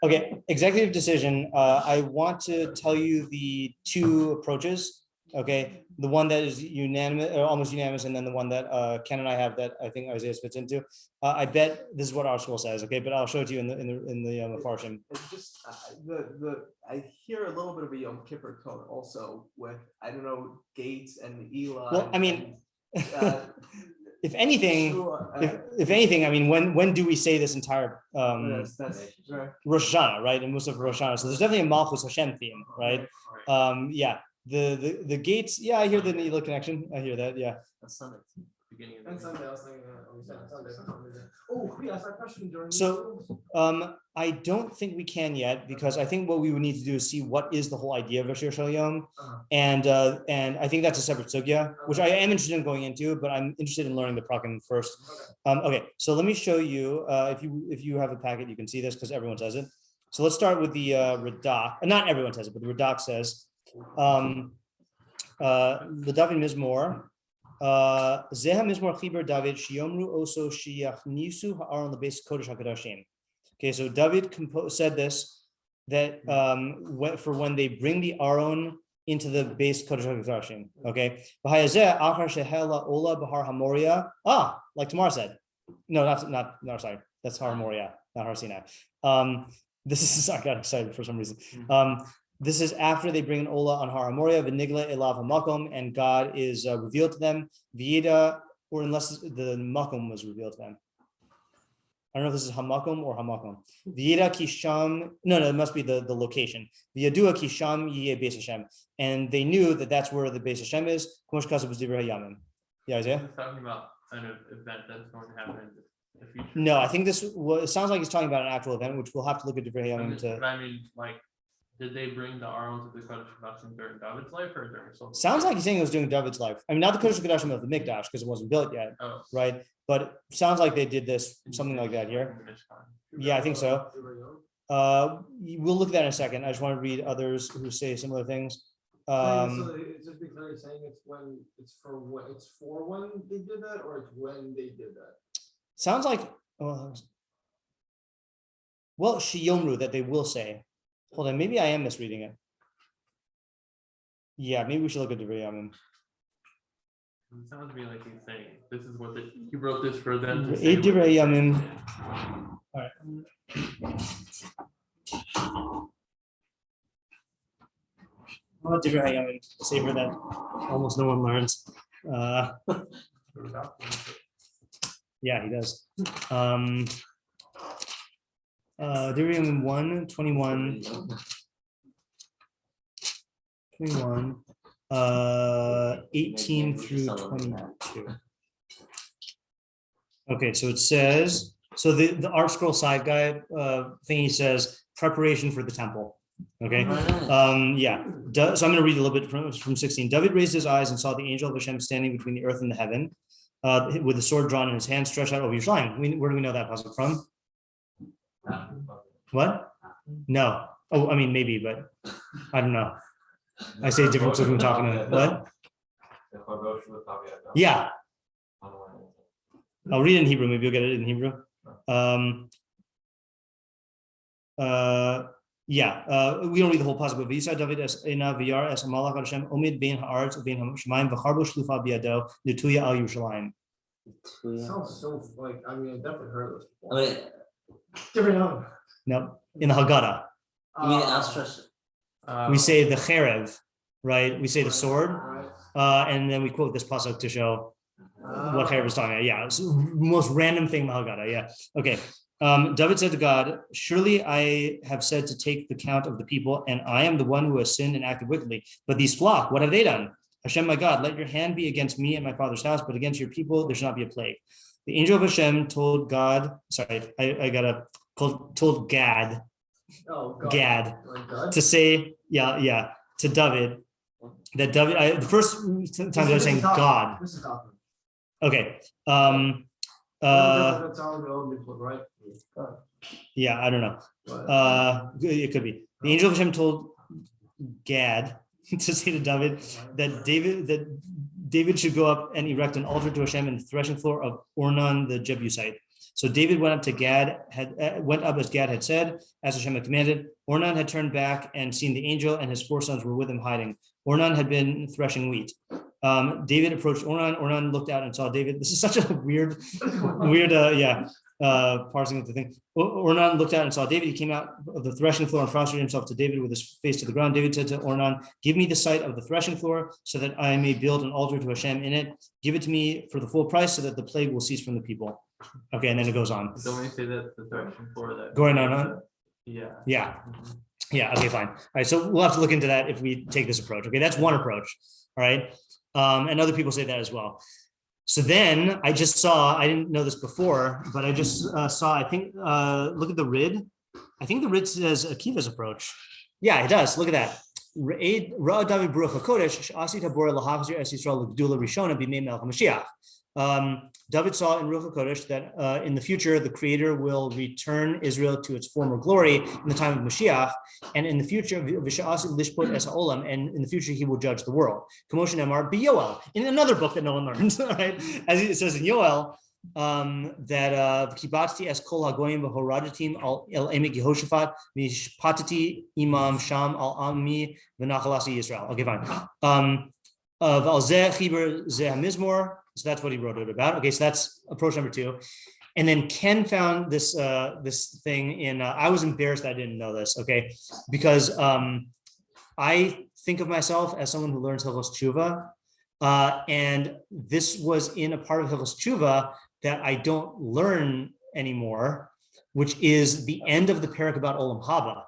Okay, executive decision. I want to tell you the two approaches. Okay, the one that is unanimous, or almost unanimous, and then the one that Ken and I have that I think Isaiah fits into. I bet this is what our school says. Okay, but I'll show it to you in the Mefarshim. It's just I hear a little bit of a Yom Kippur tone also with Gates and Eli. Well, I mean, if anything, if anything, I mean, when do we say this entire that's right. Rosh Hashanah, right? And Musaf Rosh Hashanah. So there's definitely a Malchus Hashem theme, right? Yeah. The Gates, yeah, I hear the Eli connection. I hear that, yeah. That's Sunday. Beginning of And Sunday, I was thinking Sunday. Oh, we asked that question during. So I don't think we can yet, because I think what we would need to do is see what is the whole idea of a Shir Shel Yom, and I think that's a separate sugya, which I am interested in going into, but I'm interested in learning the prakim first. Okay, so let me show you. If you have a packet, you can see this because everyone says it. So let's start with the Radak. Not everyone says it, but the Radak says the David Mizmor. Zeha Mizmor Chiber David Shiomru Oso Shiach Nisu Ha'aron LeBeis Kodesh HaKadashim. Okay, so David said this, that for when they bring the Aron into the base Kodesh HaKodashim. Okay. Like Tamar said. No, sorry. That's Har Moriah, not Har Sinai. This is, I got excited for some reason. This is after they bring an Ola on Har Moriah, V'nigla Elav HaMakom, and God is revealed to them. V'yida, or unless the Makom was revealed to them. I don't know if this is Hamakom or Hamakom. V'yida Kisham, no, it must be the location. V'yadua Kisham Yeh Beis Hashem. And they knew that that's where the Beis Hashem is. Kumosh Kasav was Divrei Hayamim. Yeah, Isaiah? He's talking about an event that's going to happen in the future. No, I think it sounds like he's talking about an actual event, which we'll have to look at Divrei Hayamim to. But I mean, like, did they bring the Aron to the Kodesh HaKodashim during David's life or during Solomon's? Sounds like he's saying it was during David's life. I mean, not the Kodesh HaKodashim of the Mikdash, because it wasn't built yet, right? But it sounds like they did this, something like that here. Yeah, I think so. We'll look at that in a second. I just want to read others who say similar things. So it's just because saying it's for when they did that, or it's when they did that. Sounds like Shiyomru, that they will say. Hold on, maybe I am misreading it. Yeah, maybe we should look at Dveri Yamim. It sounds to me like he's saying this is what he wrote this for them to say. Dveri Yamim. All right. Dveri Yamim. Savor that almost no one learns. Yeah, he does. Dveri Yamim 1, 21, 18 through 22. Okay, so it says, so the Art Scroll side guide thingy says preparation for the temple. Okay, yeah. So I'm going to read a little bit from 16. David raised his eyes and saw the angel of Hashem standing between the earth and the heaven, with the sword drawn in his hand, stretched out over Yerushalayim. Where do we know that pasuk from? What? No. Oh, I mean, maybe, but I don't know. I say different stuff when talking about what? Yeah. I'll read it in Hebrew. Maybe you'll get it in Hebrew. We don't read the whole pasuk, but V'yisa David es Eina V'yar es Malach Hashem Omid Bein Haaretz U'Bein Hashemayim V'charbo Shlufa B'Yado L'Tuya Al Yerushalayim. Sounds so like, I mean, I've definitely heard of this before. I mean, Different number. No, in the Haggadah. you mean Astros? We say the cherev, right? We say the sword, and then we quote this pasuk to show what cherev is talking about. Yeah, it's the most random thing in the Haggadah. Yeah. Okay. David said to God, surely I have said to take the count of the people, and I am the one who has sinned and acted wickedly. But these flock, what have they done? Hashem, my God, let your hand be against me and my father's house, but against your people there shall not be a plague. The angel of Hashem told God, told Gad, Gad, to say, to David, that David, the first time they were saying God. Okay. Yeah, I don't know. It could be. The angel of Hashem told Gad to say to David that David should go up and erect an altar to Hashem in the threshing floor of Ornan the Jebusite. So David went up to went up as Gad had said, as Hashem had commanded. Ornan had turned back and seen the angel, and his 4 sons were with him hiding. Ornan had been threshing wheat. David approached Ornan. Ornan looked out and saw David. This is such a weird, parsing of the thing. Ornan looked out and saw David. He came out of the threshing floor and prostrated himself to David with his face to the ground. David said to Ornan, give me the site of the threshing floor so that I may build an altar to Hashem in it. Give it to me for the full price so that the plague will cease from the people. Okay, and then it goes on. Don't we say that the threshing floor that going on? Yeah. Yeah, okay, fine. All right, so we'll have to look into that if we take this approach. Okay, that's one approach. All right. And other people say that as well. So then I just saw, I didn't know this before, but I just saw, I think, look at the Rid. I think the Rid says Akiva's approach. Yeah, it does. Look at that. Ra David Baruch HaKodesh, Sh'asi Tabor L'Hachzir Es Yisrael L'Gdula Rishona B'mei Melech HaMashiach. David saw in Ruach HaKodesh that in the future, the Creator will return Israel to its former glory in the time of Mashiach, and in the future, V'sha'asi Lishpot Es HaOlam, and in the future, he will judge the world. Kamoshin Amar B'Yoel, in another book that no one learns, right? As it says in Yoel, that kibatzti es kol hagoyim v'horadatim el emek Yehoshaphat mishpatati imam sham al ami v'nachalasi Yisrael. Okay, fine. V'al chiber zeh hamizmor. So that's what he wrote it about. Okay, so that's approach number 2. And then Ken found this this thing in. I was embarrassed I didn't know this. Okay, because I think of myself as someone who learns Hilchos Tשוba, and this was in a part of Hilchos Tשוba that I don't learn anymore, which is the end of the perek about Olam Haba.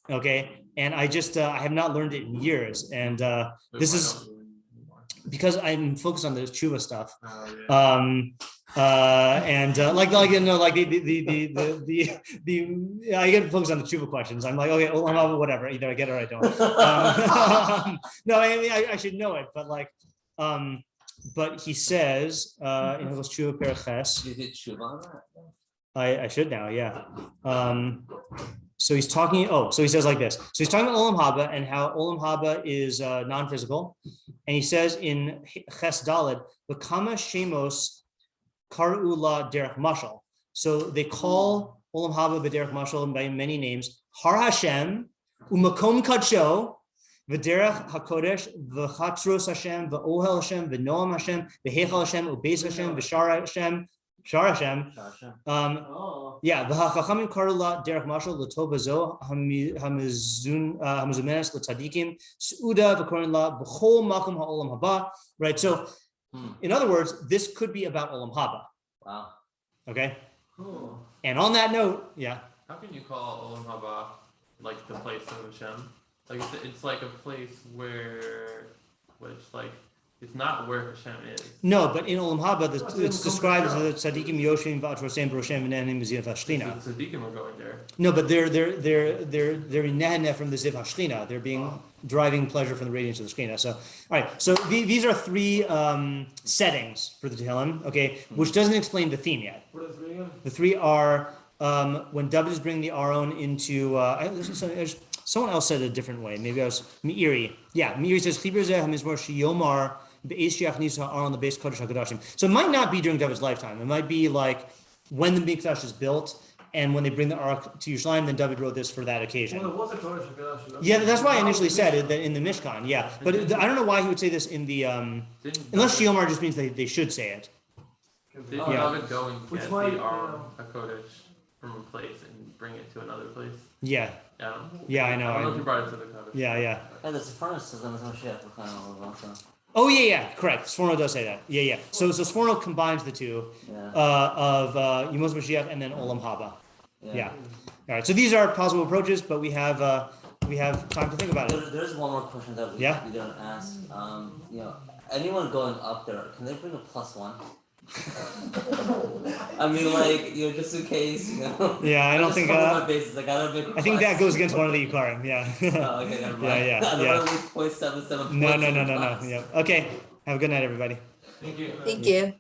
Okay, and I just I have not learned it in years, and this is because I'm focused on the Tשוba stuff. And like you know, like the I get focused on the Tשוba questions. I'm like, okay, Olam Haba, whatever. Either I get it or I don't. No, I mean I should know it, but like, but he says in Hilchos Tשוba perek ches. You did Tשוba on that? I should now, yeah. So he's talking. So he says like this. So he's talking about Olam Haba and how Olam Haba is non-physical, and he says in Ches Daled, "V'kama shemos karu la derech mashal." So they call Olam Haba b'derech mashal by many names: Har Hashem, umakom kadsho, v'derech hakodesh, v'chatros Hashem, v'ohel Hashem, v'noam Hashem, v'hechal Hashem, ubeis Hashem, v'shar Hashem. Shar Hashem. Yeah, v'hachachamim karu la derech mashal l'tov hazo hamizumenes l'tzadikim su'uda v'korin la b'chol makom ha'olam haba. Right. So, in other words, this could be about Olam Haba. Wow. Okay. Cool. And on that note, yeah. How can you call Olam Haba like the place of Hashem? Like it's like a place where, which like. It's not where Hashem is. No, but in Olam Haba, it's described as the tzaddikim yoshim v'atrosem b'roshem v'nehenim b'ziv hashchina. The tzaddikim are going there. No, but they're in neheneh from the ziv hashchina. They're being deriving pleasure from the radiance of the shchina. So, all right. So these are 3 settings for the Tehilim. Okay, which doesn't explain the theme yet. What are the 3 again? The 3 are when David is bringing the Aron into. Someone else said it a different way. Maybe I was Meiri. Yeah, Meiri says chiber zeh hamizmor sheyomar. On the base Kodesh HaKodashim. So it might not be during David's lifetime. It might be like when the Mikdash is built and when they bring the Ark to Yerushalayim, then David wrote this for that occasion. Well, it was a Kodesh HaKodashim. Yeah, that's why I initially said it that in the Mishkan. Yeah, but I don't know why he would say this in the unless Shiomar just means they should say it. Did David go and get the Ark HaKodesh from a place and bring it to another place? Yeah. Yeah, I know. I don't know if he brought it to the Kodesh. Yeah. Yeah, the Sforno says that was Moshiach also. Oh yeah, correct. Sforno does say that. Yeah. So Sforno combines the two of Yemos Mashiach and then Olam Haba. Yeah. All right. So these are possible approaches, but we have time to think about it. There's one more question that we didn't ask. Anyone going up there, can they bring a +1? I mean, like, just in case, Yeah, I don't think. I think that goes against one of the Yukarim. Yeah. Oh, okay, never mind. Yeah. At least 0.77. No. Yeah. Okay. Have a good night, everybody. Thank you. Thank you.